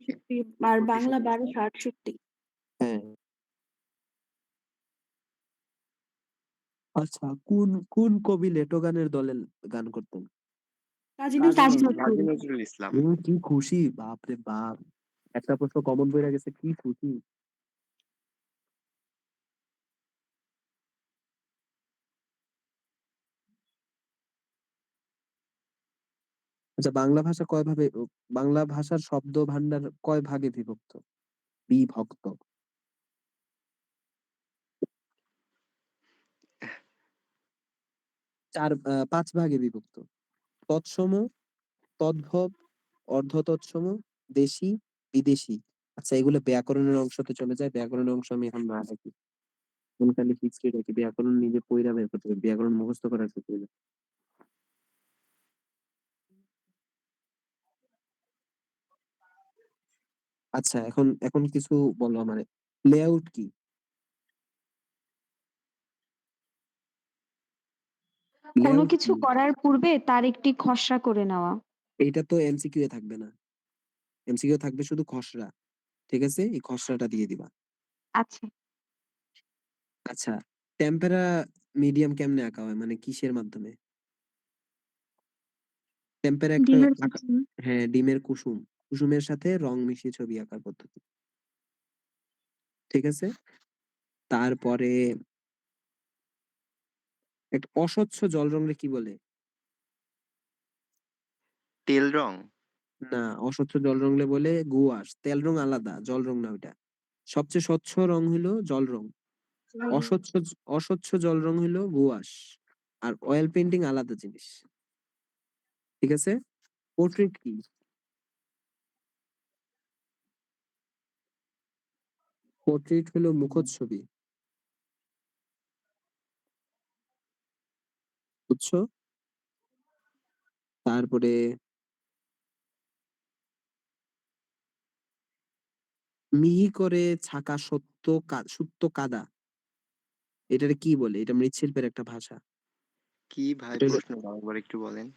আর ব্রিটিশ বাংলা আমলে। ১২৬৮। হ্যাঁ। আচ্ছা, কোন কোন কবি লেটো গানের দলে গান করতেন? কাজী কাজী নজরুল নজরুল। কাজী ইসলাম। নজরুল ইসলাম। কি খুশি, বাপরে বাপ! একটা প্রশ্ন কমন পইড়া গেছে, কি খুশি! আচ্ছা, বাংলা ভাষার শব্দ ভান্ডার কয় ভাগে বিভক্ত? বিভক্ত। ৫ ভাগে বিভক্ত। তৎসম, তদ্ভব, অর্ধতৎসম, দেশি, বিদেশি। আচ্ছা, এগুলো ব্যাকরণের অংশতে চলে যায়। ব্যাকরণের অংশ আমি এখন না রাখি। এখন খালি হিস্ট্রি রাখি। ব্যাকরণ নিজে পইড়া বের করতে হবে। ব্যাকরণ মুখস্থ করার কিছু না। আচ্ছা, এখন এখন কিছু বলো আমারে। লেআউট কি? কোনো লেআউট কিছু কি? করার পূর্বে তার একটি খসড়া করে নেওয়া। এইটা তো এমসিকিউ এ থাকবে না। এমসিকিউ থাকবে শুধু খসড়া। ঠিক আছে? এই খসড়াটা দিয়ে দিবা। আচ্ছা, আচ্ছা, টেম্পেরা মিডিয়াম কেমনে আঁকা হয়? মানে কিসের মাধ্যমে? টেম্পেরা একটা ডিমের আঁকা, কুসুম। হ্যাঁ, ডিমের কুসুম। কুসুমের সাথে রং মিশিয়ে ছবি আঁকার পদ্ধতি। ঠিক আছে? তারপরে একটা অস্বচ্ছ জল রঙরে কি বলে? তেল রং। না, অস্বচ্ছ জল রঙলে বলে গুয়াশ। তেল রং আলাদা, জল রং না ওইটা। সবচেয়ে স্বচ্ছ রং হইলো জল রং। অস্বচ্ছ অস্বচ্ছ জল রং হইলো গুয়াশ। আর অয়েল পেন্টিং আলাদা জিনিস। ঠিক আছে? পোর্ট্রেট কি? পোর্ট্রেট হলো মুখচ্ছবি। বুঝছো? তারপরে মিহি করে ছাকা সুত্ত কাদা, এটারে কি বলে? এটা মৃৎশিল্পের একটা ভাষা। কি ভাই, এটা হলো প্রশ্নটা আরেকবার একটু বলেন।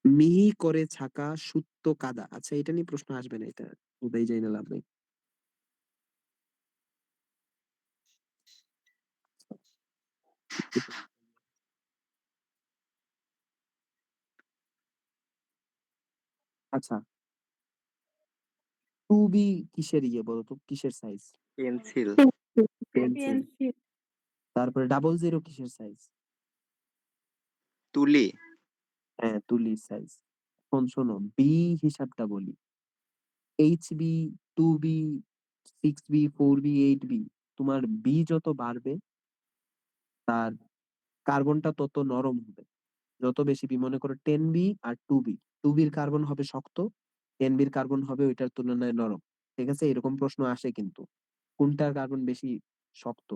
মিহি করে ছাকা সুত্ত কাদা। আচ্ছা, এটা নিয়ে প্রশ্ন আসবে না, এটা ওটাই যাই না, লাভ নেই। আচ্ছা, টু বি কিসের ইয়ে বলো তো, কিসের সাইজ? পেন্সিল। পেন্সিল। তারপরে ডাবল জিরো কিসের সাইজ? তুলি। হ্যাঁ, তুলির সাইজ। এখন শোনো, বি হিসাবটা বলি। HB, two B, 6B, 4B, 8B, তোমার বি যত বাড়বে তার কার্বনটা তত নরম হবে। যত বেশি বি, মনে করো 10B আর 2B, 2Bর কার্বন হবে শক্ত, 10Bর কার্বন হবে ওইটার তুলনায় নরম। ঠিক আছে? এরকম প্রশ্ন আসে কিন্তু, কোনটার কার্বন বেশি শক্ত,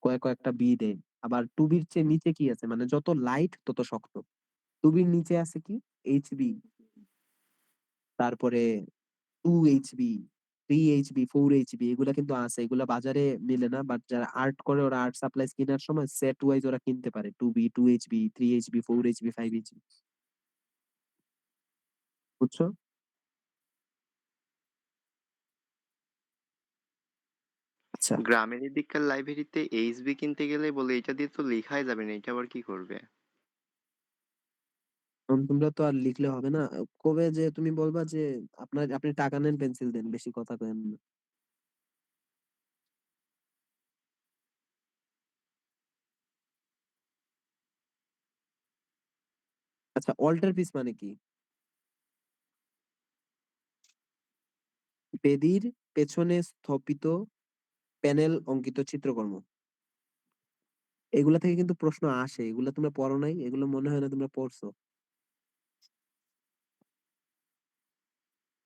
কয়েকটা বি দেয়। আবার 2Bর চেয়ে নিচে কি আছে, মানে যত লাইট তত শক্ত। 2Bর নিচে আছে কি? এইচবি, তারপরে 2HB, 3HB, 4HB, এগুলা কিন্তু আছে। এগুলা বাজারে মিলে না, বাট যারা আর্ট করে ওরা আর্ট সাপ্লাইজ কেনার সময় সেট ওয়াইজ ওরা কিনতে পারে। 2B, 2HB, 3HB, 4HB, 5HB। বুঝছো? আচ্ছা, গ্রামের এদিককার লাইব্রেরিতে এইচবি কিনতে গেলে বলে এটা দিয়ে তো লেখাই যাবে না, এটা আবার কি করবে? তোমরা তো আর লিখলে হবে না। কবে যে তুমি বলবা যে আপনি টাকা নেন, পেন্সিল দেন, বেশি কথা কেন না। আচ্ছা, অল্টার পিস মানে কি? বেদির পেছনে স্থাপিত প্যানেল অঙ্কিত চিত্রকর্ম। এগুলা থেকে কিন্তু প্রশ্ন আসে। এগুলা তোমরা পড়ো নাই? এগুলো মনে হয় না তোমরা পড়ছো।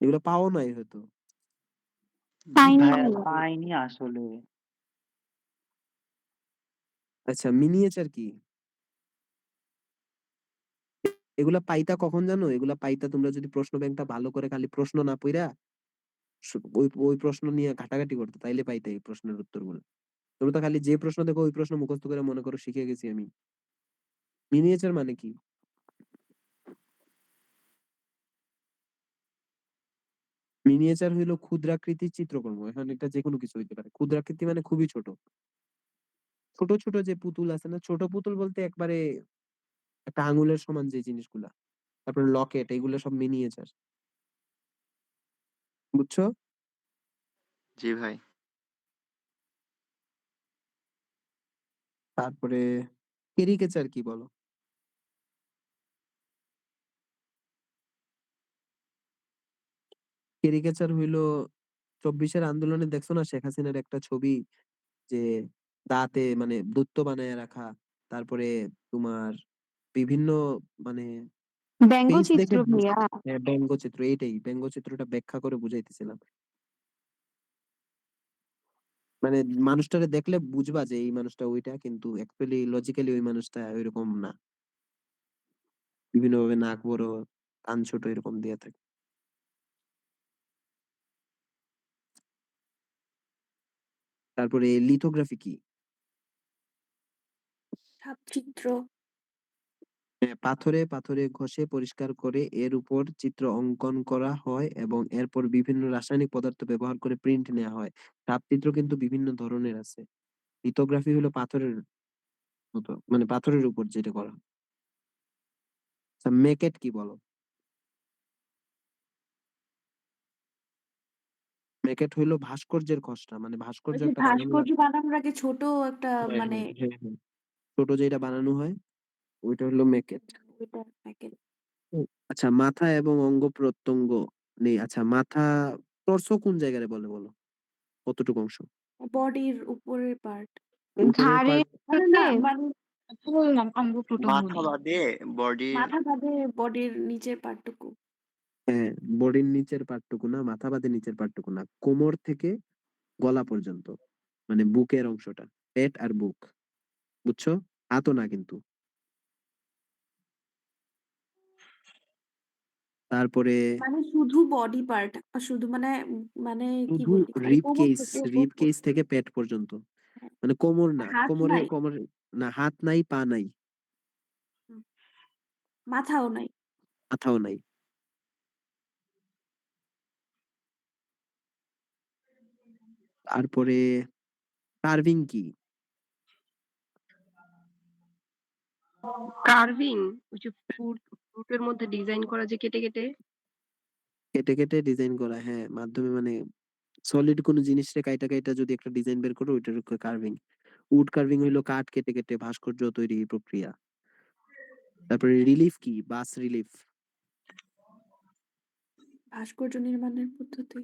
এগুলো পাও নাই হয়তো। জি পাইনি ভাইয়া, ভাইয়া। পাইনি আসলে। আচ্ছা, মিনিয়েচার কি? এগুলা পাইতা কখন জানো? এগুলা পাইতা তোমরা যদি প্রশ্ন ব্যাংকটা ভালো করে খালি প্রশ্ন না পইরা ওই ওই প্রশ্ন নিয়ে ঘাটাঘাটি করতে, তাইলে পাইতে এই প্রশ্নের উত্তরগুলো। তোমরা তো খালি যে প্রশ্ন দেখো ওই প্রশ্ন মুখস্থ করে মনে করো শিখে গেছি আমি। মিনিয়েচার মানে কি? মিনিয়েচার হইলো ক্ষুদ্রাকৃতির চিত্রকর্ম। এখন এটা যে কোনো কিছু হইতে পারে। ক্ষুদ্রাকৃতি মানে খুবই ছোট। ছোট ছোট যে পুতুল আছে না, ছোট পুতুল বলতে একবারে একটা আঙুলের সমান যে জিনিসগুলা, তারপরে লকেট, এগুলো সব মিনিয়েচার। বুঝছো? জি ভাই। তারপরে ক্যারিকেচার কি বলো? ক্যারিকেচার হইলো ২৪-এর আন্দোলনে দেখছো না শেখ হাসিনার একটা ছবি, যে দাঁতে মানে দূর্ত বানায় রাখা, তারপরে তোমার বিভিন্ন মানে ফেস ব্যঙ্গচিত্র দেখে ভাইয়া। ব্যঙ্গচিত্র, এইটাই ব্যঙ্গচিত্রটা ব্যাখ্যা করে বুঝাইতেছিলাম। মানে মানুষটারে দেখলে বুঝবা যে এই মানুষটা ওইটা, কিন্তু অ্যাকচুয়ালি লজিক্যালি ওই মানুষটা ওইরকম না। বিভিন্ন ভাবে নাক বড়, কান ছোট এরকম দিয়ে থাকে। তারপরে লিথোগ্রাফি কি? ছাপচিত্র। পাথরে পাথরে ঘষে পরিষ্কার করে এর উপর চিত্র অঙ্কন করা হয় এবং এরপর বিভিন্ন রাসায়নিক পদার্থ ব্যবহার করে প্রিন্ট নেওয়া হয়। চাপচিত্র কিন্তু বিভিন্ন ধরনের আছে। লিথোগ্রাফি হলো পাথরের মতো, মানে পাথরের উপর যেটা করা হয়। আচ্ছা, মেকেট কি বলো? মেকেট হইলো ভাস্কর্যের খসড়া, মানে ওই ভাস্কর্য যে একটা বানানো হয়। ভাস্কর্য বানানোর আগে ছোট একটা হ্যাঁ মানে হ্যাঁ হ্যাঁ হ্যাঁ, ছোট যেটা বানানো হয় ওইটা হলো মেকেট। ওইটা প্যাকেট। আচ্ছা, মাথা এবং অঙ্গ প্রত্যঙ্গ নেই। আচ্ছা, মাথা টর্সো কোন জায়গায় বলে বলো? কতটুকু অংশ? বডির উপরের পার্ট। উপরের ঘাড়ের পার্ট? মানে না থেকে মানে অঙ্গ প্রত্যঙ্গ মাথা নেই। বাদে বডির মাথা বাদে বডির নিচের পার্টটুকু। হ্যাঁ, বডির নিচের পার্টটুকু না, মাথা বাদে নিচের পার্টটুকু না, কোমর থেকে গলা পর্যন্ত, মানে বুকের অংশটা, পেট আর বুক। বুঝছো? হাতও না কিন্তু। তারপরে মানে শুধু বডি পার্ট, শুধু মানে মানে কি শুধু বলি মানে রিব কোমর কেস, থেকে উপর রিব কেস থেকে পেট পর্যন্ত, হ্যাঁ। মানে কোমর না, হাত কোমরে নাই, কোমরে না, হাত নাই, পা নাই, হুম, মাথাও নাই। মাথাও নাই। তারপরে কার্ভিং কি? কার্ভিং, ওই যে ফ্রুটের মধ্যে ডিজাইন করা, যে কেটে কেটে। কেটে কেটে ডিজাইন করা, হ্যাঁ, মাধ্যমে মানে সলিড কোনো জিনিসরে কাইটা কাইটা যদি একটা ডিজাইন বের করো ওইটার কার্ভিং। উড কার্ভিং হইলো কাঠ কেটে কেটে ভাস্কর্য তৈরি প্রক্রিয়া। তারপরে রিলিফ কি? বাস রিলিফ। ভাস্কর্য নির্মাণের পদ্ধতি।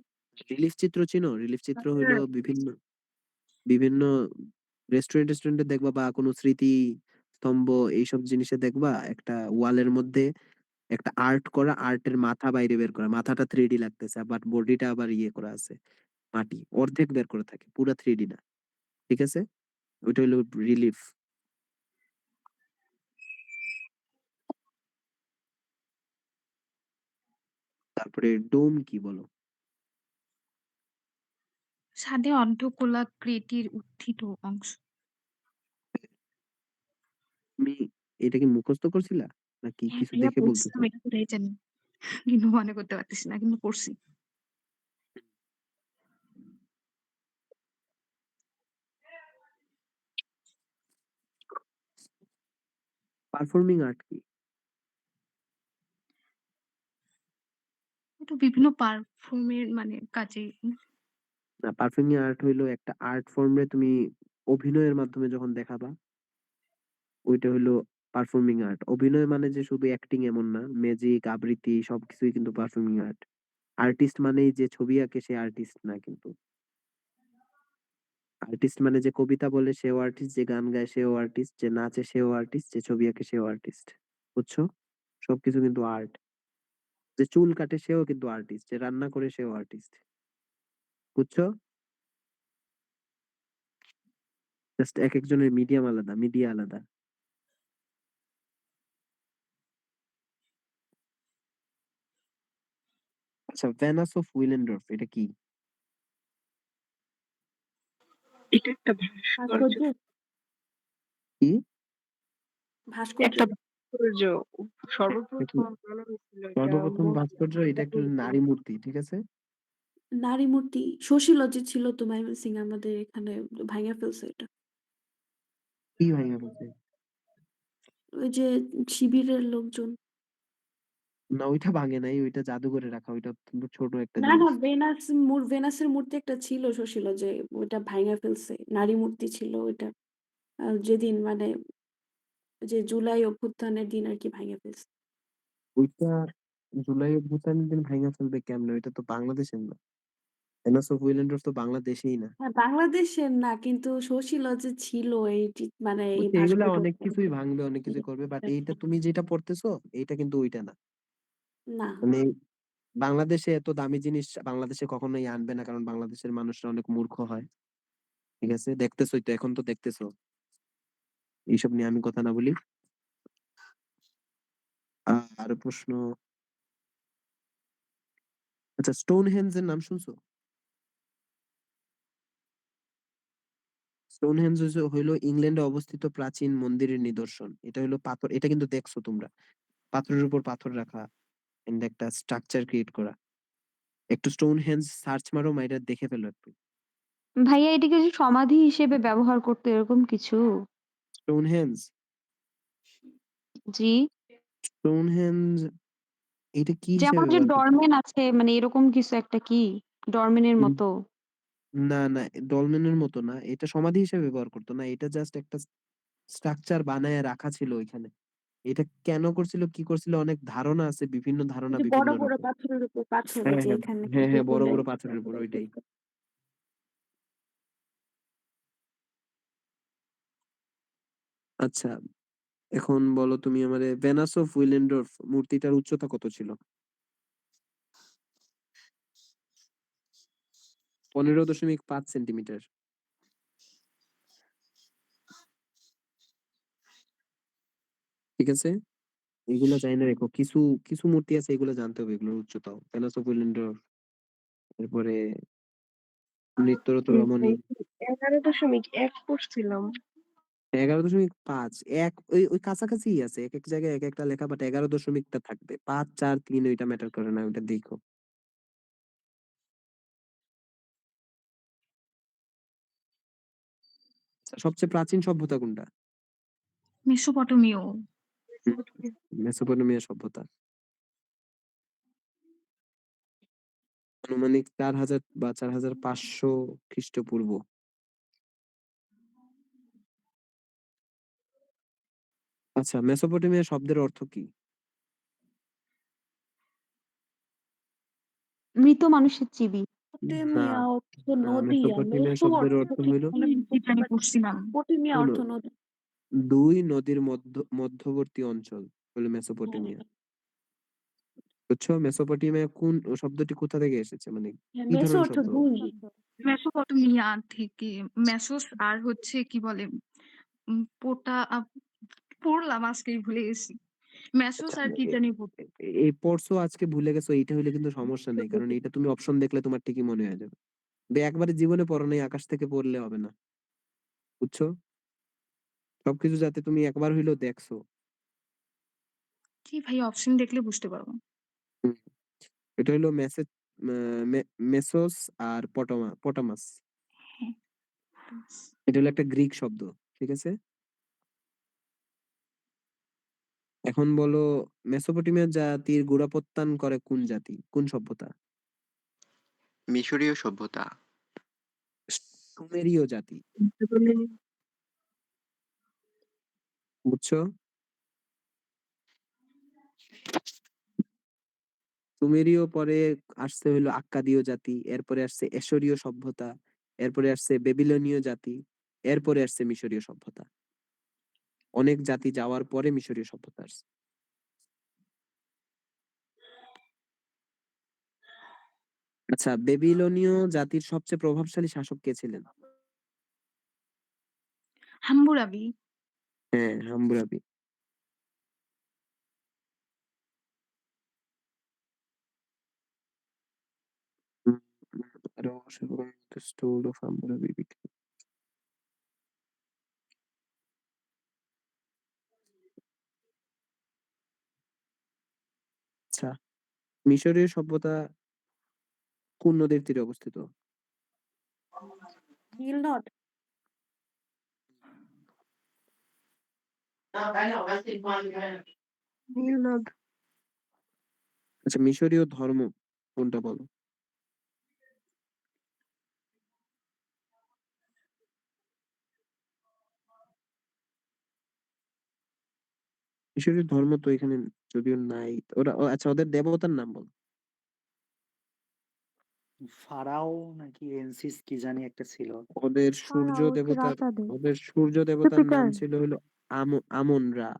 রিলিফ চিত্র চিনো? রিলিফ চিত্র হইলো হ্যাঁ, বিভিন্ন বিভিন্ন রেস্টুরেন্ট টেস্টুরেন্টে দেখবা, বা কোনো স্মৃতি স্তম্ভ এইসব জিনিসে দেখবা একটা ওয়ালের মধ্যে একটা আর্ট করা, আর্টের মাথা বাইরে বের করা, মাথাটা 3D লাগতেছে, বাট বডিটা আবার ইয়ে করা আছে, মাটি অর্ধেক বের করে থাকে, পুরা 3D না। ঠিক আছে? ওইটা হলো রিলিফ। তারপরে ডোম কি বলো? ছাদে অর্ধগোলাকৃতির উত্থিত অংশ। তুমি এটা কি মুখস্থ করছিলা নাকি হ্যাঁ কিছু ভাইয়া, দেখে বলতেছো? পড়ছিলাম, এটা কোথায় জানি, কিন্তু মনে করতে পারতেছি না, কিন্তু পড়ছি। পারফর্মিং আর্ট কি? এটা বিভিন্ন পারফর্মের মানে কাজে। না, পারফর্মিং আর্ট হইলো একটা আর্ট ফর্মে তুমি অভিনয়ের মাধ্যমে যখন দেখাবা, ওইটা হইলো পারফর্মিং আর্ট। অভিনয় মানে যে শুধু অ্যাক্টিং এমন না, ম্যাজিক, আবৃত্তি সবকিছুই কিন্তু পারফর্মিং আর্ট। আর্টিস্ট মানেই যে ছবি আঁকে সে আর্টিস্ট না কিন্তু। আর্টিস্ট মানে যে কবিতা বলে সেও আর্টিস্ট, যে গান গায় সেও আর্টিস্ট, যে নাচে সেও আর্টিস্ট, যে ছবি আঁকে সেও আর্টিস্ট। বুঝছো? সবকিছু কিন্তু আর্ট। যে চুল কাটে সেও কিন্তু আর্টিস্ট, যে রান্না করে সেও আর্টিস্ট। বুঝছো? জাস্ট এক একজনের মিডিয়াম আলাদা, মিডিয়া আলাদা। আচ্ছা, ভেনাস অফ উইলেন্ডর্ফ এটা কি? এটা একটা ভাস্কর্য। ভাস্কর্য। কি? ভাস্কর্য। একটা ভাস্কর্য এটা কি সর্বপ্রথম বানানো হয়েছিল এটা সর্বপ্রথম ভাস্কর্য? এটা একটা নারী মূর্তি, ঠিক আছে? নারী মূর্তি সোশিওলজি ছিল তো ময়মনসিং আমাদের এখানে, ভাঙা ফেলছে এটা। কি ভাইয়া বলছে? ওই যে শিবিরের লোকজন। না ওইটা ভাঙে নাই, ওইটা জাদুঘরে রাখা, ওইটা অত্যন্ত ছোট একটা না, জিনিস। ভেনাসের মূর্তি একটা ছিল শশীল যে ওইটা ভাইঙা ফেলছে। নারী মূর্তি ছিল ওইটা। যেদিন মানে যে জুলাই অভ্যুত্থানের দিন আরকি ভাইঙা ফেলছে। ওইটা জুলাই অভ্যুত্থানের দিন ভাইঙা ফেলবে কেমনে? ওইটা তো বাংলাদেশের না। এনএস অফ উইলেন্ডর্ফ তো বাংলাদেশেই না। হ্যাঁ, বাংলাদেশের না কিন্তু শশীল যে ছিল মানে এই বুঝছি, এগুলা ভাস্কর্য অনেক কিছুই ভাঙবে, অনেক কিছু করবে, বাট এইটা তুমি যেটা পড়তেছো এইটা কিন্তু ওইটা না। না। মানে বাংলাদেশে এত দামি জিনিস বাংলাদেশে কখনোই আনবে না, কারণ বাংলাদেশের মানুষরা অনেক মূর্খ হয়। ঠিক আছে, দেখতেছোই তো, এখন তো দেখতেছো। এইসব নিয়ে আমি কথা না বলি। আর প্রশ্ন, আচ্ছা স্টোন হেঞ্জের নাম শুনছো? স্টোন হেঞ্জ হইলো ইংল্যান্ডে অবস্থিত প্রাচীন মন্দিরের নিদর্শন। এটা হলো পাথর, এটা কিন্তু দেখছো তোমরা, পাথরের উপর পাথর রাখা এন্ড একটা স্ট্রাকচার ক্রিয়েট করা। একটু স্টোন হেঞ্জ সার্চ মারো, মাইরা দেখে ফেলো একটু। ভাইয়া এটাকে যে সমাধি হিসেবে ব্যবহার করতো এরকম কিছু? স্টোন হেঞ্জ, জি। স্টোন হেঞ্জ এটা কি যেমন হিসেবে যে ব্যবহার করতো? ডলমেন আছে মানে এরকম কিছু একটা কি? ডলমেনের উম, মতো? না না, ডলমেনের মতো না, এটা সমাধি হিসেবে ব্যবহার করতো না, এটা জাস্ট একটা স্ট্রাকচার বানায় রাখা ছিল ওইখানে। এটা কেন করছিল, কি করছিল, অনেক ধারণা আছে, বিভিন্ন ওই ধারণা যে বড়, বিভিন্ন বড় রকম। পাথরের উপর পাথর হ্যাঁ যে হ্যাঁ এখানে হ্যাঁ হ্যাঁ, বড় গুগলে বড় পাথরের উপর ওইটাই। আচ্ছা এখন বলো তুমি আমারে, ভেনাস অফ উইলেন্ডর্ফ মূর্তিটার উচ্চতা কত ছিল? 15.5 সেন্টিমিটার। ঠিক আছে, এগুলো চাই না রেখো, কিছু কিছু মূর্তি আছে এগুলো জানতে হবে, এগুলোর উচ্চতাও। ভেনাস অফ উইলেন্ডর্ফ, এরপরে নৃত্যরত রমণী। 11.1 পড়ছিলাম। 11.5, এক ওই ওই কাছাকাছি আছে, এক এক জায়গায় এক একটা লেখা, বাট 11.টা থাকবে, 5 4 3 ওইটা ম্যাটার করে না, ওইটা দেখো। আচ্ছা, সবচেয়ে প্রাচীন সভ্যতা কোনটা? মেসোপটেমীয়। মেসোপটেমিয়া সভ্যতা, আনুমানিক 4000 বা 4500 খ্রিস্টপূর্ব। আচ্ছা, মেসোপটেমিয়া শব্দের অর্থ কি? মৃত মানুষের চিবি। না মেসোপটেমিয়া অর্থ না, নদী আর মেসোপটেমিয়া মেসো শব্দের অর্থ অর্থ কি হইল, মানে কি বুঝতে জানি পারছি না। পড়ছিলাম। মেসোপটেমিয়া শোনো, অর্থ নদী। দুই নদীর মধ্যবর্তী অঞ্চল হলো হ্যাঁ, মেসোপটেমিয়া। বুঝছো, মেসোপটেমিয়া কোন শব্দটি কোথা থেকে এসেছে, মানে হ্যাঁ, কি মেসো ধরনের অর্থ শব্দ? দুই। মেসোপটেমিয়া থেকে মেসোস আর হচ্ছে কি বলে পোটা পড়লাম আজকেই ভুলে গেছি। মেসোস আচ্ছা, আর কি জানি এই পড়ছো আজকে ভুলে গেছো, এইটা হইলে কিন্তু সমস্যা নেই, কারণ এটা তুমি অপশন দেখলে তোমার ঠিকই মনে হয়ে যাবে। একবারে জীবনে পড়ো নাই, আকাশ থেকে পড়লে হবে না। বুঝছো, সবকিছু যাতে তুমি একবার হইলেও দেখছো। কি ভাই অপশন দেখলে বুঝতে পারবো। হুম, এটা হলো মেসোস আর পটামাস। হ্যাঁ। এটা হলো একটা গ্রিক শব্দ। ঠিক আছে, এখন বলো, মেসোপটেমিয়া জাতির গোড়াপত্তন করে কোন জাতি, কোন সভ্যতা? মিশরীয় সভ্যতা। সুমেরীয় জাতি। বুঝছো, সুমেরীয় পরে আসছে হলো আক্কাদীয় জাতি, এরপরে আসছে এশরীয় সভ্যতা, এরপরে আসছে বেবিলনীয় জাতি, এরপরে আসছে মিশরীয় সভ্যতা। অনেক জাতি যাওয়ার পরে মিশরীয় সভ্যতা আসছে। আচ্ছা, বেবিলনীয় জাতির সবচেয়ে প্রভাবশালী শাসক কে ছিলেন? হাম্বুরাবি। হ্যাঁ, হাম্মুরাবি। হুম, আরো সেরকম স্টোর অফ হাম্মুরাবি বিক্রি। আচ্ছা, মিশরীয় সভ্যতা কোন নদীর তীরে অবস্থিত? নীল নদ। নীলনদ। আচ্ছা, মিশরীয় ধর্ম কোনটা বলো? মিশরীয় ধর্ম তো এখানে যদিও নাই। আচ্ছা, ওদের দেবতার নাম বলো। ফারাও নাকি এনসিস কি জানি একটা ছিল। ওদের সূর্য ফারাও হচ্ছে দেবতার রাজাদের। ওদের সূর্য দেবতার নাম জুপিটার। ছিল হলো আমন রা।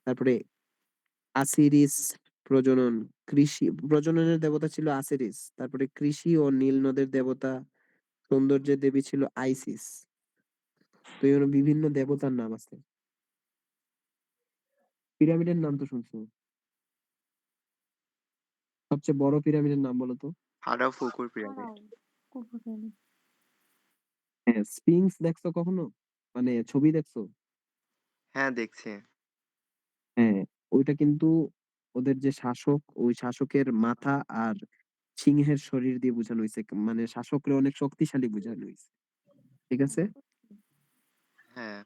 তারপরে আসিরিস প্রজনন, প্রজননের দেবতা ছিল আসিরিস। তারপরে কৃষি ও নীল নদের দেবতা, সৌন্দর্যের দেবী ছিল আইসিস। তো এগুলো বিভিন্ন দেবতার নাম আছে। পিরামিডের নাম তো শুনছো? সবচেয়ে বড় পিরামিডের নাম বলো তো? ফারাও ফুকুর পিরামিড। ফারাও কুফুকানি। হ্যাঁ, স্ফিংস দেখছো কখনো? মানে ছবি দেখছো? হ্যাঁ, দেখছি। হ্যাঁ, ওইটা কিন্তু ওদের যে শাসক, ওই শাসকের মাথা আর সিংহের শরীর দিয়ে বোঝানো হয়েছে। মানে শাসকরে অনেক শক্তিশালী বোঝানো হয়েছে। ঠিক আছে? হ্যাঁ,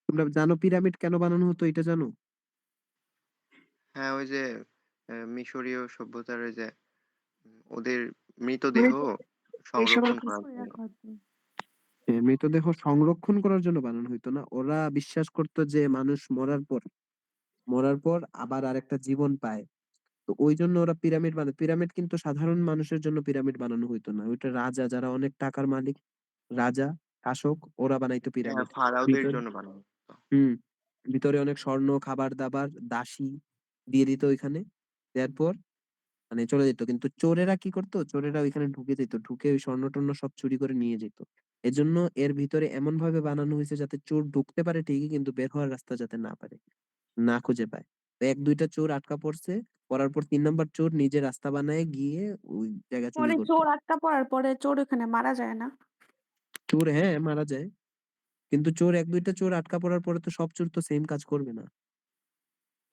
তোমরা জানো পিরামিড কেন বানানো হতো, এটা জানো? হ্যাঁ, ওই যে মিশরীয় সভ্যতার ওই যে ওদের মানে মৃতদেহ এই সকল সংরক্ষণ কিছু করার করে জন্য। রাখা হতো। হ্যাঁ, মৃতদেহ সংরক্ষণ করার জন্য বানানো হতো না। ওরা বিশ্বাস করতো যে মানুষ মরার পর আবার আরেকটা জীবন পায়। তো ওই জন্য ওরা পিরামিড বানায়। পিরামিড কিন্তু সাধারণ মানুষের জন্য পিরামিড বানানো হইতো না। ওইটা রাজা, যারা অনেক টাকার মালিক, রাজা, শাসক, ওরা বানাইতো হ্যাঁ, পিরামিড। ফারাওদের ভিতরে জন্য বানানো হতো। হুম ভিতরে অনেক স্বর্ণ, খাবার দাবার, দাসী দিয়ে দিত ওইখানে। দেওয়ার পর মানে চলে যেত। কিন্তু চোরেরা কি করতো, চোরেরা ওইখানে ঢুকে যেত, ঢুকে ওই স্বর্ণ টর্ণ সব চুরি করে নিয়ে যেত। এজন্য এর ভিতরে এমন ভাবে বানানো হয়েছে যাতে চোর ঢুকতে পারে ঠিকই, কিন্তু বের হওয়ার রাস্তা যাতে না পারে, না খুঁজে পায়। তো এক দুইটা চোর আটকা পড়ছে, পড়ার পর 3 নম্বর চোর নিজে রাস্তা বানায় গিয়ে ওই জায়গা চুরি পরে করতো। চোর আটকা পড়ার পরে চোর ওখানে মারা যায় না? চোর, হ্যাঁ, মারা যায়। কিন্তু চোর এক দুইটা চোর আটকা পড়ার পরে তো সব চোর তো সেম কাজ করবে না।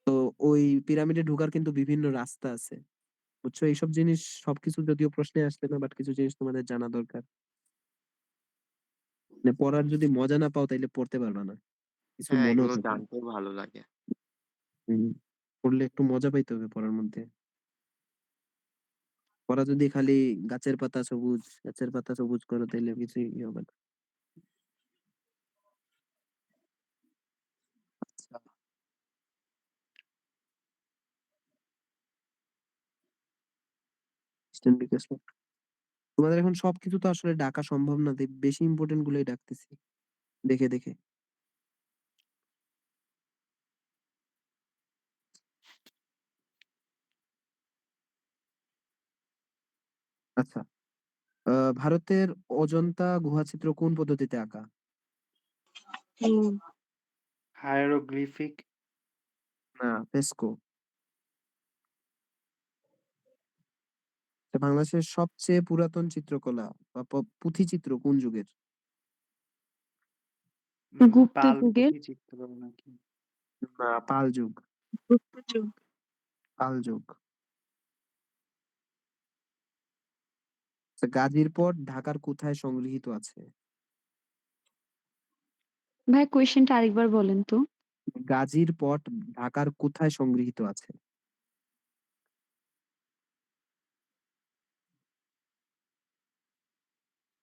তো ওই পিরামিডে ঢোকার কিন্তু বিভিন্ন রাস্তা আছে, বুঝছো? এইসব জিনিস সবকিছু যদিও প্রশ্নে আসছে না, বাট কিছু জিনিস তোমাদের জানা দরকার। মানে পড়ার যদি মজা না পাও তাইলে পড়তে পারবা না, কিছু হ্যাঁ, মনেও এগুলো থাকবে না। জানতেও ভালো লাগে। হম পড়লে একটু মজা পাইতে হবে পড়ার মধ্যে। পড়া যদি খালি গাছের পাতা সবুজ করো তাইলে কিছুই হবে না। আচ্ছা, Eastern বিকাশ না। তোমাদের এখন সবকিছু তো আসলে ডাকা সম্ভব না, তাই বেশি ইম্পর্টেন্ট গুলোই ডাকতেছি দেখে দেখে। আচ্ছা, ভারতের অজন্তা গুহাচিত্র কোন পদ্ধতিতে আঁকা? হুম হায়ারোগ্লিফিক। না, ফ্রেস্কো। বাংলাদেশের সবচেয়ে পুরাতন চিত্রকলা বা পুঁথিচিত্র কোন যুগের? গুপ্ত পাল যুগের। পুঁথি চিত্র নাকি? না, পাল যুগ। গুপ্ত যুগ। পাল যুগ। আচ্ছা, গাজীর পট ঢাকার কোথায় সংগৃহীত আছে? ভাই কোয়েশ্চেনটা আরেকবার বলেন তো। গাজীর পট ঢাকার কোথায় সংগৃহীত আছে?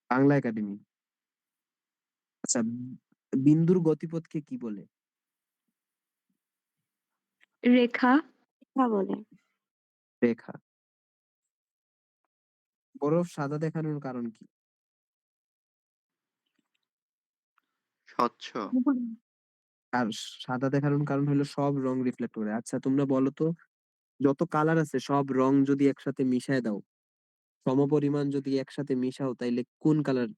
বাংলা একাডেমি। আচ্ছা, বিন্দুর গতিপথকে কি বলে? রেখা। কথা বলে। রেখা। বরফ সাদা দেখানোর কারণ কি? স্বচ্ছ। আর সাদা দেখানোর কারণ হলো সব রং রিফ্লেক্ট করে। আচ্ছা, তোমরা বলো তো, যত কালার আছে সব রং যদি একসাথে মিশায় দাও, সমপরিমাণ যদি একসাথে মিশাও, তাইলে কোন কালার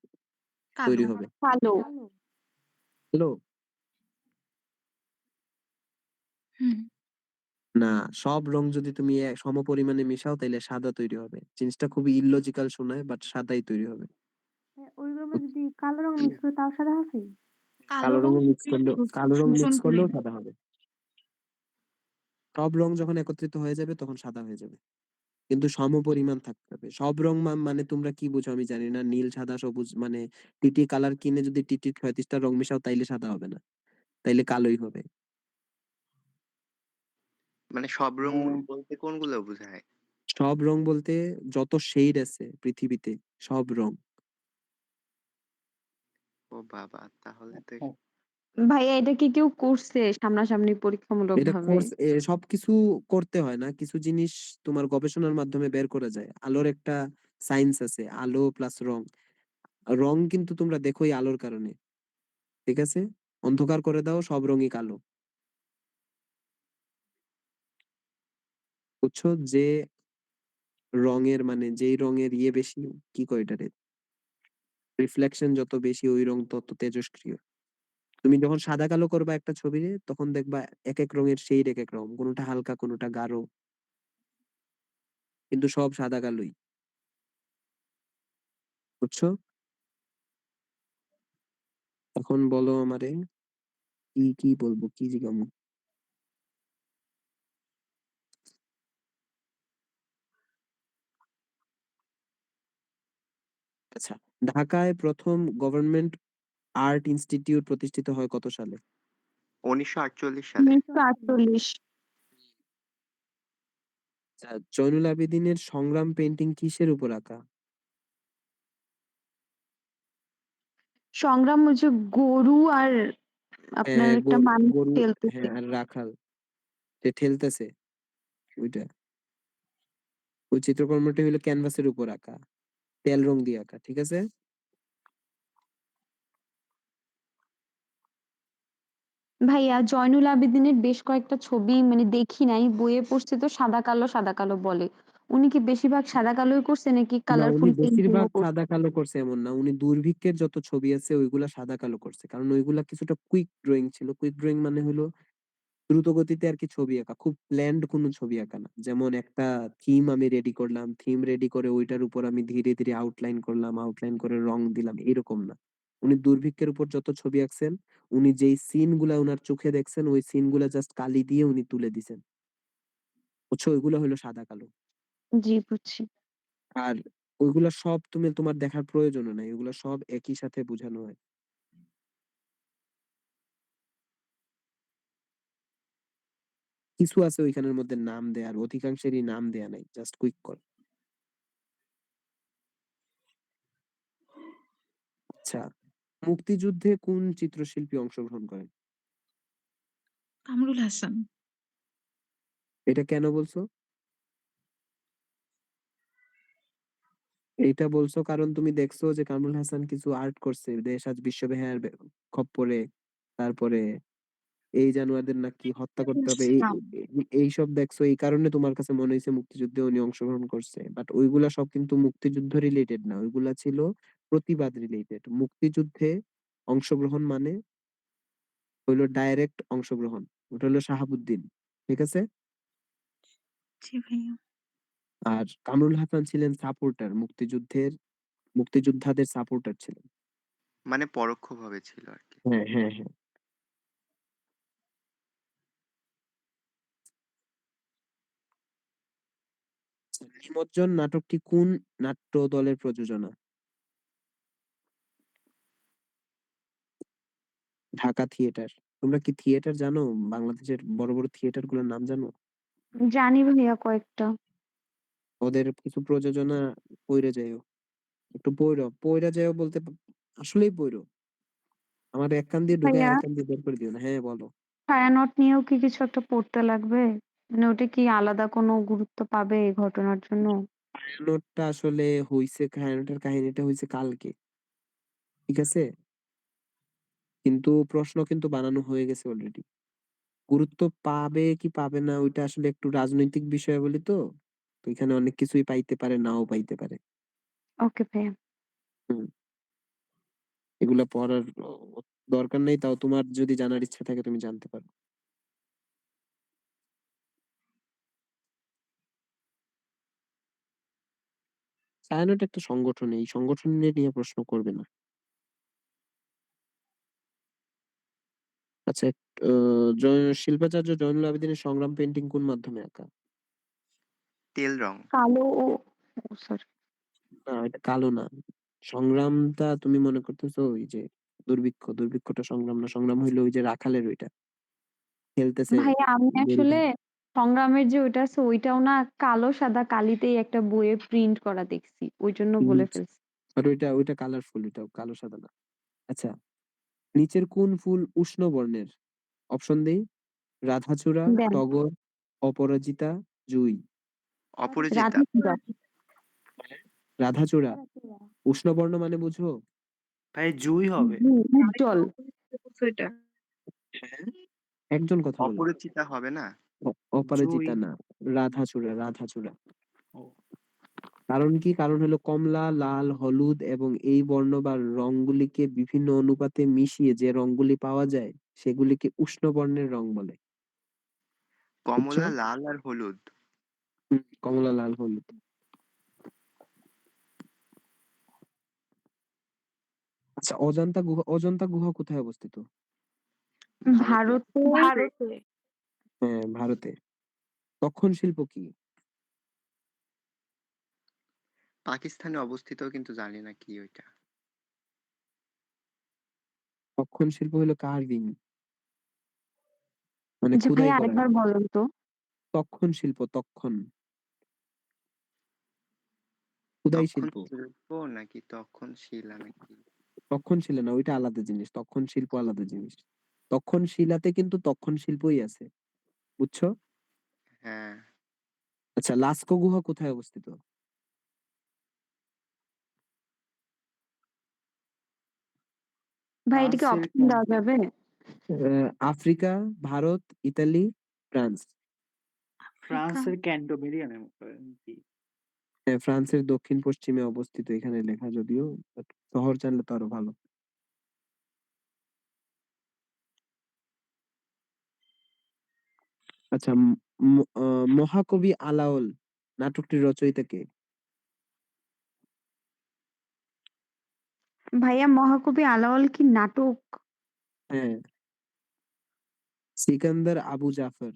তৈরি কালো। হবে? কালো। হ্যালো। হুম। না, সব রং যদি তুমি সমপরিমাণে মিশাও তাইলে সাদা তৈরি হবে। জিনিসটা খুবই ইললজিক্যাল শোনায়, বাট সাদাই তৈরি হবে। ওইগুলোর মধ্যে যদি কালো রং মিক্স করে তাও সাদা হবে? কালো কালো রং রঙও মিক্স করলেও শোষণ করে না। সাদা হবে। সব রং যখন একত্রিত হয়ে যাবে তখন সাদা হয়ে যাবে, কিন্তু সমপরিমাণ থাকতে হবে। সব রং মানে তোমরা কি বুঝো আমি জানি না। নীল, সাদা, সবুজ মানে টিটি কালার কিনে যদি টিটির 36টা রং মিশাও তাইলে সাদা হবে না, তাইলে কালোই হবে। মানে সব রং হ্যাঁ। বলতে কোনগুলো বোঝায়? সব রং বলতে যত শেড আছে পৃথিবীতে সব রং। ও বাবা! তাহলে তো ও ভাইয়া এটা কি কেউ করছে সামনাসামনি পরীক্ষামূলক এটা ভাবে? কোর্স সবকিছু করতে হয় না। কিছু জিনিস তোমার গবেষণার মাধ্যমে বের করা যায়। আলোর একটা সায়েন্স আছে। আলো প্লাস রং। রং কিন্তু তোমরা দেখোই আলোর কারণে। ঠিক আছে? অন্ধকার করে দাও সব রঙই কালো। বুঝছো? যে রঙের মানে যেই রঙের বেশি, কি কয় এটারে? রিফ্লেকশন যত বেশি ওই রং তত তেজস্ক্রিয়। তুমি যখন সাদা কালো করবা একটা ছবিরে তখন দেখবা একেক রঙের শেড একেক রকম। কোনটা হালকা কোনটা গাঢ়। কিন্তু সব সাদা কালোই। বুঝছো? এখন বলো আমারে কি বলবো? কি জিজ্ঞামু? আচ্ছা, ঢাকায় প্রথম গভর্নমেন্ট আর্ট ইনস্টিটিউট প্রতিষ্ঠিত হয় কত সালে? ১৯৪৮ সালে। ১৯৪৮। আচ্ছা, জয়নুল আবেদিনের সংগ্রাম পেইন্টিং কিসের উপর আঁকা? সংগ্রাম ওই যে গরু আর আপনার হ্যাঁ, একটা মানুষ গরু। ঠেলতেছে। হ্যাঁ, আর রাখাল যে ঠেলতেছে ওইটা। ওই চিত্রকর্মটি হলো ক্যানভাসের উপর আঁকা, তেল রং দিয়ে আঁকা। ঠিক আছে? ভাইয়া জয়নুল আবেদিনের বেশ কয়েকটা ছবি মানে দেখি নাই, বইয়ে পড়ছি তো সাদা কালো সাদা কালো বলে। উনি কি বেশিরভাগ সাদা কালোই করছে নাকি না, উনি কালারফুল পেইন্টিং ও বেশিরভাগ করছে? সাদা কালো করছে এমন না। উনি দুর্ভিক্ষের যত ছবি আছে ওইগুলা সাদা কালো করছে, কারণ ওইগুলা কিছুটা কুইক ড্রয়িং ছিল। কুইক ড্রয়িং মানে হলো দ্রুত গতিতে আর কি ছবি আঁকা, খুব প্ল্যান্ড কোনো ছবি আঁকা না। যেমন একটা থিম আমি রেডি করলাম, থিম রেডি করে ওইটার উপর আমি ধীরে ধীরে আউটলাইন করলাম, আউটলাইন করে রং দিলাম, এরকম না। উনি দুর্ভিক্ষের উপর যত ছবি আঁকছেন, উনি যেই সিন গুলা উনার চোখে দেখছেন ওই সিন গুলা জাস্ট কালি দিয়ে উনি তুলে দিছেন। বুঝছো? ওইগুলো হলো সাদা কালো। জি বুঝছি। আর ওইগুলা সব তুমি তোমার দেখার প্রয়োজনও নাই, ওইগুলা সব একই সাথে বোঝানো হয়। কিছু আছে ওইখানের মধ্যে নাম দেয়া, আর অধিকাংশেরই নাম দেয়া নাই, জাস্ট কুইক কল। আচ্ছা, মুক্তিযুদ্ধে কোন চিত্রশিল্পী অংশগ্রহণ করেন? কামরুল হাসান। এটা কেন বলছো? এইটা বলছো কারণ তুমি দেখছো যে কামরুল হাসান কিছু আর্ট করছে দেশ আজ বিশ্ববিহার খপ্পরে, তারপরে এই জানোয়ারদের নাকি হত্যা করতে হবে, বুঝলাম। এইসব দেখছো, এই কারণে তোমার কাছে মনে হয়েছে মুক্তিযুদ্ধে উনি অংশগ্রহণ করছে। বাট ওইগুলা সব কিন্তু মুক্তিযুদ্ধ রিলেটেড না, ওইগুলা ছিল প্রতিবাদ রিলেটেড। মুক্তিযুদ্ধে অংশগ্রহণ মানে হইলো ডাইরেক্ট অংশগ্রহণ। ওটা হলো শাহাবুদ্দিন। ঠিক আছে? জি ভাইয়া। আর কামরুল হাসান ছিলেন সাপোর্টার, মুক্তিযোদ্ধাদের সাপোর্টার ছিলেন। মানে পরোক্ষভাবে ছিল আরকি। হ্যাঁ, হ্যাঁ, হ্যাঁ। নিমজ্জন নাটকটি কোন নাট্য দলের প্রযোজনা? ঢাকা থিয়েটার। তোমরা কি থিয়েটার জানো? বাংলাদেশের বড় বড় থিয়েটার গুলোর নাম জানো? জানি ভাইয়া কয়েকটা। ওদের কিছু প্রযোজনা পইরা যায়ও। একটু পইরা যায়ও বলতে আসলেই পইরো। আমার এক কান দিয়ে ঢুকায় ভাইয়া আরেক কান দিয়ে বের করে দিও না। হ্যাঁ, বলো। ছায়ানট নিয়েও কি কিছু একটা পড়তে লাগবে? মানে ওটা কি আলাদা কোনো গুরুত্ব পাবে এই ঘটনার জন্য? ছায়ানটটা আসলে হইছে, ছায়ানটের কাহিনীটা হইছে কালকে। ঠিক আছে? কিন্তু প্রশ্ন কিন্তু বানানো হয়ে গেছে অলরেডি। গুরুত্ব পাবে কি পাবে না ওইটা আসলে একটু রাজনৈতিক বিষয়াবলী তো। তো এখানে অনেক কিছুই পাইতে পারে, নাও পাইতে পারে। ওকে ভাইয়া। হুম। এগুলা পড়ার দরকার নেই, তাও তোমার যদি জানার ইচ্ছা থাকে তুমি জানতে পারো। ছায়ানট একটা সংগঠন, এই সংগঠন নিয়ে প্রশ্ন করবে না। আচ্ছা, শিল্পাচার্য জয়নুল আবেদিনের সংগ্রাম পেইন্টিং কোন মাধ্যমে আঁকা? তেল রং। কালো ও সরি। না, এটা কালো না। সংগ্রামটা তুমি মনে করতেছো ওই যে দুর্ভিক্ষটা সংগ্রাম না, সংগ্রাম হইলো ওই যে রাখালের ওইটা খেলতেছে ভাইয়া আমি গরু আসলে খায়। সংগ্রামের যে ওইটা আছে ওইটাও না কালো সাদা কালিতেই একটা বইয়ে প্রিন্ট করা দেখছি। ওইজন্য বলে ফেলছি। আর ওইটা কালারফুল, এটা কালো সাদা না। আচ্ছা, নিচের কোন ফুল উষ্ণ বর্ণের? অপশন দেই: রাধাচূড়া, দেন। টগর, অপরাজিতা, জুঁই। অপরাজিতা। রাধাচূড়া। রাধাচূড়া উষ্ণ বর্ণ মানে বুঝো? ভাই জুই হবে। উজ্জ্বল। এটা হ্যাঁ, একজন কথা বলো। অপরিচিতা হবে না? অপরাজিতা জুই। না, রাধাচূড়া। ও কারণ কি? কারণ হলো কমলা, লাল, হলুদ এবং এই বর্ণ বা রংগুলিকে বিভিন্ন অনুপাতে মিশিয়ে যে রংগুলি পাওয়া যায় সেগুলিকে উষ্ণ বর্ণের রং বলে। বুঝছো? কমলা, লাল আর হলুদ। কমলা, লাল, হলুদ। আচ্ছা, অজন্তা গুহা কোথায় অবস্থিত? ভারতে। ভারতে। হ্যাঁ, ভারতে। তক্ষণ শিল্প কি? পাকিস্তানে অবস্থিত, কিন্তু জানি না কি ওইটা। তক্ষণ শিল্প হলো কার্ভিং, মানে আচ্ছা খোদাই ভাইয়া করা। আরেকবার বলেন তো। তক্ষণ শিল্প, খোদাই তখন শিল্প। শিল্প নাকি তখন শিলা নাকি? তক্ষণ শিলা না, ওইটা আলাদা জিনিস। তক্ষণ শিল্প আলাদা জিনিস। তক্ষণ শিলাতে কিন্তু তক্ষণ শিল্পই আছে। বুঝছো? হ্যাঁ। আচ্ছা, লাস্কো গুহা কোথায় অবস্থিত? ভাই এটাকে ফ্রান্সের অপশন দেওয়া যাবে? Africa, Bharat, Italy, France. Africa. ফ্রান্সের ক্যান্টবেরিয়ানের মতো কি? হ্যাঁ, ফ্রান্সের দক্ষিণ পশ্চিমে অবস্থিত, এখানে লেখা যদিও, but শহর জানলে তো আরো ভালো। আচ্ছা, মহাকবি আলাওল নাটকটির রচয়িতা কে? ভাইয়া মহাকবি আলাওল কি নাটক? হ্যাঁ, সিকান্দার আবু জাফর।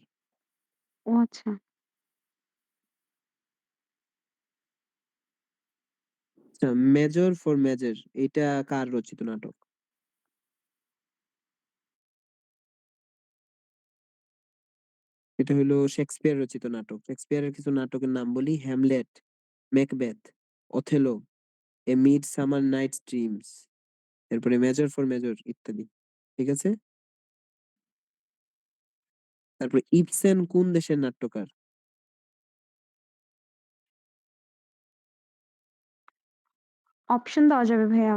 ও আচ্ছা। আচ্ছা, মেজর ফর মেজর এটা কার রচিত নাটক? এটা হলো শেক্সপিয়ার রচিত নাটক। শেক্সপিয়ারের কিছু নাটকের নাম বলি: হ্যামলেট, ম্যাকবেথ, অথেলো, এ মিড সামার নাইটস ড্রিমস, এরপরে মেজর ফর মেজর ইত্যাদি। ঠিক আছে? তারপরে ইবসেন কোন দেশের নাট্যকার? অপশন দেওয়া যাবে ভাইয়া?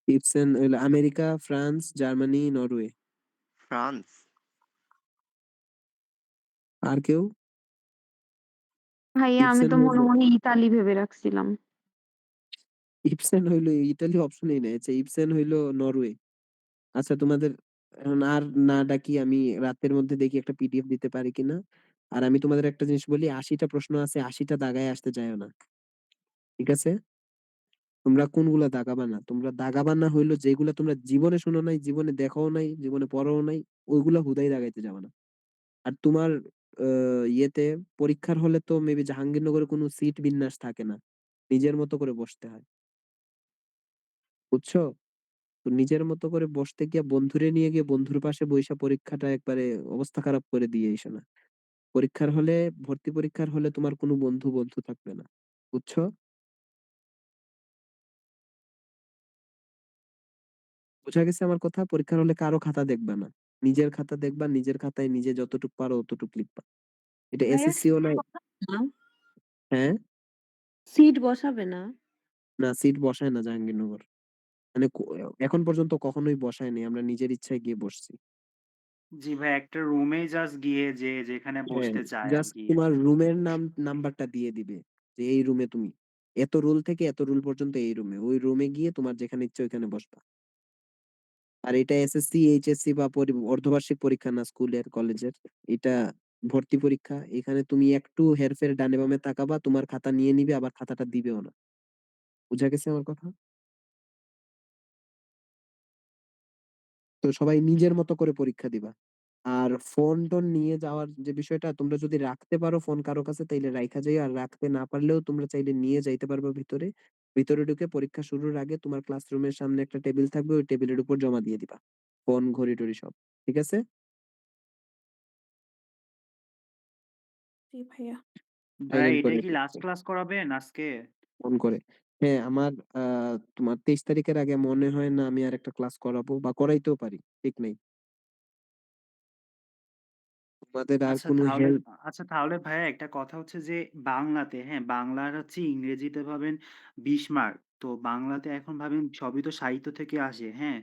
ইবসেন হলো America, France, Germany, Norway. France. আর কেউ? ভাইয়া আমি ইবসেন তো মনে হইলো মনে ইতালি ভেবে রাখছিলাম। ইবসেন হইলো ইতালি অপশনেই নাই। আচ্ছা, ইবসেন হইলো নরওয়ে। আচ্ছা, তোমাদের এখন আর না ডাকি, আমি রাতের মধ্যে দেখি একটা পিডিএফ দিতে পারি কিনা। আর আমি তোমাদের একটা জিনিস বলি: ৮০টা প্রশ্ন আছে, ৮০টা দাগায় আসতে যাও না। ঠিক আছে? তোমরা কোনগুলা দাগাবা না, তোমরা দাগাবা না হইলো যেগুলা তোমরা জীবনে শুনো নাই, জীবনে দেখাও নাই, জীবনে পড়াও নাই, ওইগুলা হুদাই দাগাইতে যাবে না। আর তোমার ইয়েতে পরীক্ষার হলে তো মেবি জাহাঙ্গীরনগরে কোনো সিট বিন্যাস থাকে না, নিজের মতো করে বসতে হয়। বুঝছো? তো নিজের মতো করে বসতে গিয়ে বন্ধুরে নিয়ে গিয়ে বন্ধুর পাশে বইসা পরীক্ষাটা একবারে অবস্থা খারাপ করে দিয়ে এসো না। পরীক্ষার হলে, ভর্তি পরীক্ষার হলে তোমার কোনো বন্ধু থাকবে না। বুঝছো? বোঝা গেছে আমার কথা? পরীক্ষার হলে কারো খাতা দেখবা না, নিজের খাতা দেখবা, নিজের খাতায় নিজে যতটুকু পারো অতটুকু লিখবা। এটা ভাইয়া এসএসসি ও নাই। না, হ্যাঁ, সিট বসাবে না? না, সিট বসায় না জাহাঙ্গীরনগর। মানে এখন পর্যন্ত কখনোই বসায়নি, আমরা নিজের ইচ্ছায় গিয়ে বসছি। জি ভাই, একটা রুমে জাস্ট গিয়ে যে যেখানে হ্যাঁ, বসতে চায় জাস্ট আরকি। তোমার রুমের নাম্বারটা দিয়ে দিবে যে এই রুমে তুমি, এত রুল থেকে এত রুল পর্যন্ত এই রুমে, ওই রুমে গিয়ে তোমার যেখানে ইচ্ছে ওইখানে বসবা। আর এটা এসএসসি, এইচএসসি বা অর্ধবার্ষিক পরীক্ষা না স্কুলের কলেজের। এটা ভর্তি পরীক্ষা। এখানে তুমি একটু হেরফের ডানে বামে তাকাবা, তোমার খাতা নিয়ে নিবে, আবার খাতাটা দিবেও না। বুঝা গেছে আমার কথা? তো সবাই নিজের মতো করে পরীক্ষা দিবা। আর ফোন টোন নিয়ে যাওয়ার যে বিষয়টা, তোমরা যদি রাখতে পারো ফোন কারো কাছে তাইলে রাইখা যাই, আর রাখতে না পারলেও তোমরা চাইলে নিয়ে যাইতে পারবে ভিতরে। ভিতরে ঢুকে পরীক্ষা শুরুর আগে তোমার ক্লাসরুমের সামনে একটা টেবিল থাকবে, ওই টেবিলের উপর জমা দিয়ে দিবা ফোন, ঘড়ি টড়ি সব। ঠিক আছে? জি ভাইয়া। ভাইয়া সাইলেন্ট করে এটাই কি লাস্ট রেখেছে ক্লাস করাবেন আজকে? ফোন করে। হ্যাঁ, আমার তোমার 23 তারিখের আগে মনে হয় না আমি আরেকটা ক্লাস করাবো বা করাইতেও পারি। ঠিক নাই। তোমাদের আর আচ্ছা কোনো তাহলে হেল্প আচ্ছা তাহলে ভাইয়া একটা কথা হচ্ছে যে বাংলাতে হ্যাঁ, বাংলার হচ্ছে ইংরেজিতে ভাবেন 20 মার্ক। তো বাংলাতে এখন ভাবেন সবই তো সাহিত্য থেকে আসে, হ্যাঁ?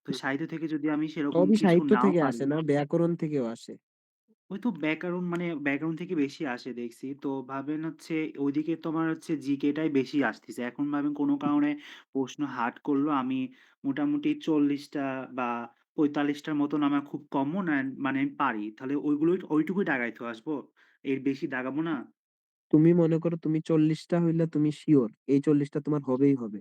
তো সাহিত্য থেকে যদি আমি সেরকম সবই কিছু সাহিত্য নাও থেকে পারি আসে না, ব্যাকরণ থেকেও আসে। ওই তো ব্যাকরণ মানে ব্যাকরণ থেকে বেশি আসে দেখছি। তো ভাবেন হচ্ছে ওইদিকে তোমার হচ্ছে জিকে টাই বেশি আসতিছে। এখন ভাবেন কোনো কারণে প্রশ্ন হার্ড করলো আমি মোটামুটি ৪০ টা বা ৪৫ টার মতন আমার খুব কমন অ্যান্ড মানে আমি পারি। তাহলে ওইটুকুই দাগাইতে আসবো। এর বেশি দাগাবো না? তুমি মনে করো তুমি 40 টা হইলে তুমি সিওর এই 40 টা তোমার হবেই হবে।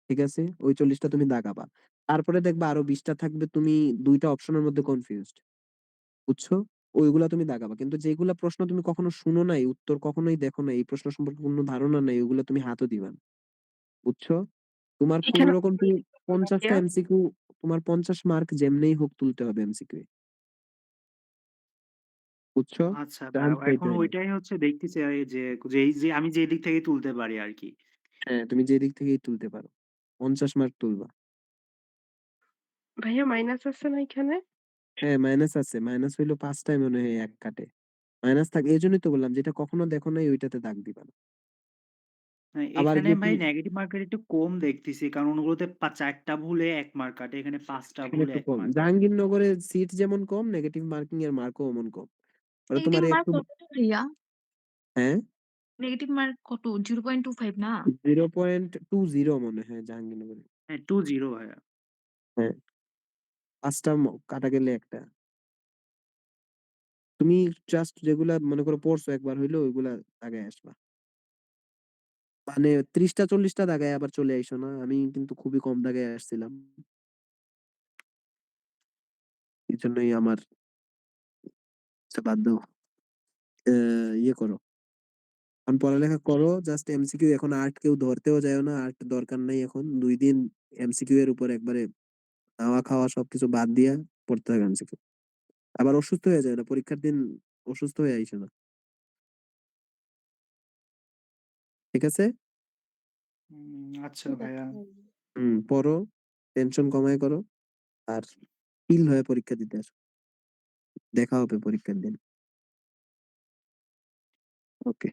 ঠিক আছে? ওই 40 টা তুমি দাগাবা। তারপরে দেখবা আরো 20 টা থাকবে তুমি ২ টা অপশনের মধ্যে কনফিউজড। বুঝছো? ওইগুলা তুমি দাগাবা। কিন্তু যেগুলা প্রশ্ন তুমি কখনো শুনো নাই, উত্তর কখনোই দেখো নাই, এই প্রশ্ন সম্পর্কে কোনো ধারণা নাই, ওগুলা তুমি হাতও দিবা না। বুঝছো? তোমার কোন এখানে রকম তুমি ৫০ টা ভাইয়া এমসিকিউ তোমার ৫০ মার্ক যেমনেই হোক তুলতে হবে এমসিকিউ এ। বুঝছো? আচ্ছা চান্স পাইতে এখন হইলে। ওইটাই হচ্ছে দেখতেছি যে আমি যে দিক থেকে তুলতে পারি আরকি। হ্যাঁ, তুমি যে দিক থেকেই তুলতে পারো। ৫০ মার্ক তুলবা। ভাইয়া মাইনাস আছে না এখানে? হ্যাঁ, মাইনাস আছে। মাইনাস হইলো ৫ টায় মনে হয় ১ কাটে। মাইনাস থাকে এজন্যই তো বললাম যেটা কখনো দেখো নাই ওইটাতে দাগ দিবা না। আবার এখানে ভাই যদি নেগেটিভ মার্কের একটু কম দেখতেছি। কারণ ওগুলোতে ৪ টা ভুলে ১ মার্ক কাটে। এখানে ৫ টা এখানে ভুলে একটু ১ কম। মার্ক কাটে। জাহাঙ্গীরনগরে সিট যেমন কম, নেগেটিভ মার্কিং এর মার্কও অমন কম। ওরা নেগেটিভ তোমারে মার্ক একটু কতটা ভাইয়া? হ্যাঁ? নেগেটিভ মার্ক কত? 0.25 না? 0.20 মনে হয় জাহাঙ্গীরনগরে। হ্যাঁ, ২-০ ভাইয়া। হ্যাঁ, ৫ টা কাটা গেলে ১ টা। তুমি জাস্ট যেগুলা মনে করো পড়ছো একবার হইলো ওইগুলা দাগায় আসবা। মানে ৩০ টা ৪০ টা দাগায় আবার চলে আইসো না। আমি কিন্তু খুবই কম দাগায় আসছিলাম। এজন্যই আমার বাধ্য ইয়ে করো। এখন পড়ালেখা করো জাস্ট এমসিকিউ এখন আর্ট কেউ ধরতেও যায়ও না। আর্ট দরকার নাই এখন। ২ দিন এমসিকিউ এর উপর একবারে নাওয়া খাওয়া সবকিছু বাদ দিয়া পড়তে হবে এমসিকিউ। আবার অসুস্থ হয়ে যায় না। পরীক্ষার দিন অসুস্থ হয়ে আইসো না। ঠিক আছে? আচ্ছা ঠিক আছে ভাইয়া। ভাইয়া। পড়ো, টেনশন কমায় করো। আর চিল হয়ে পরীক্ষা দিতে আসো। দেখা হবে পরীক্ষার দিন। ওকে।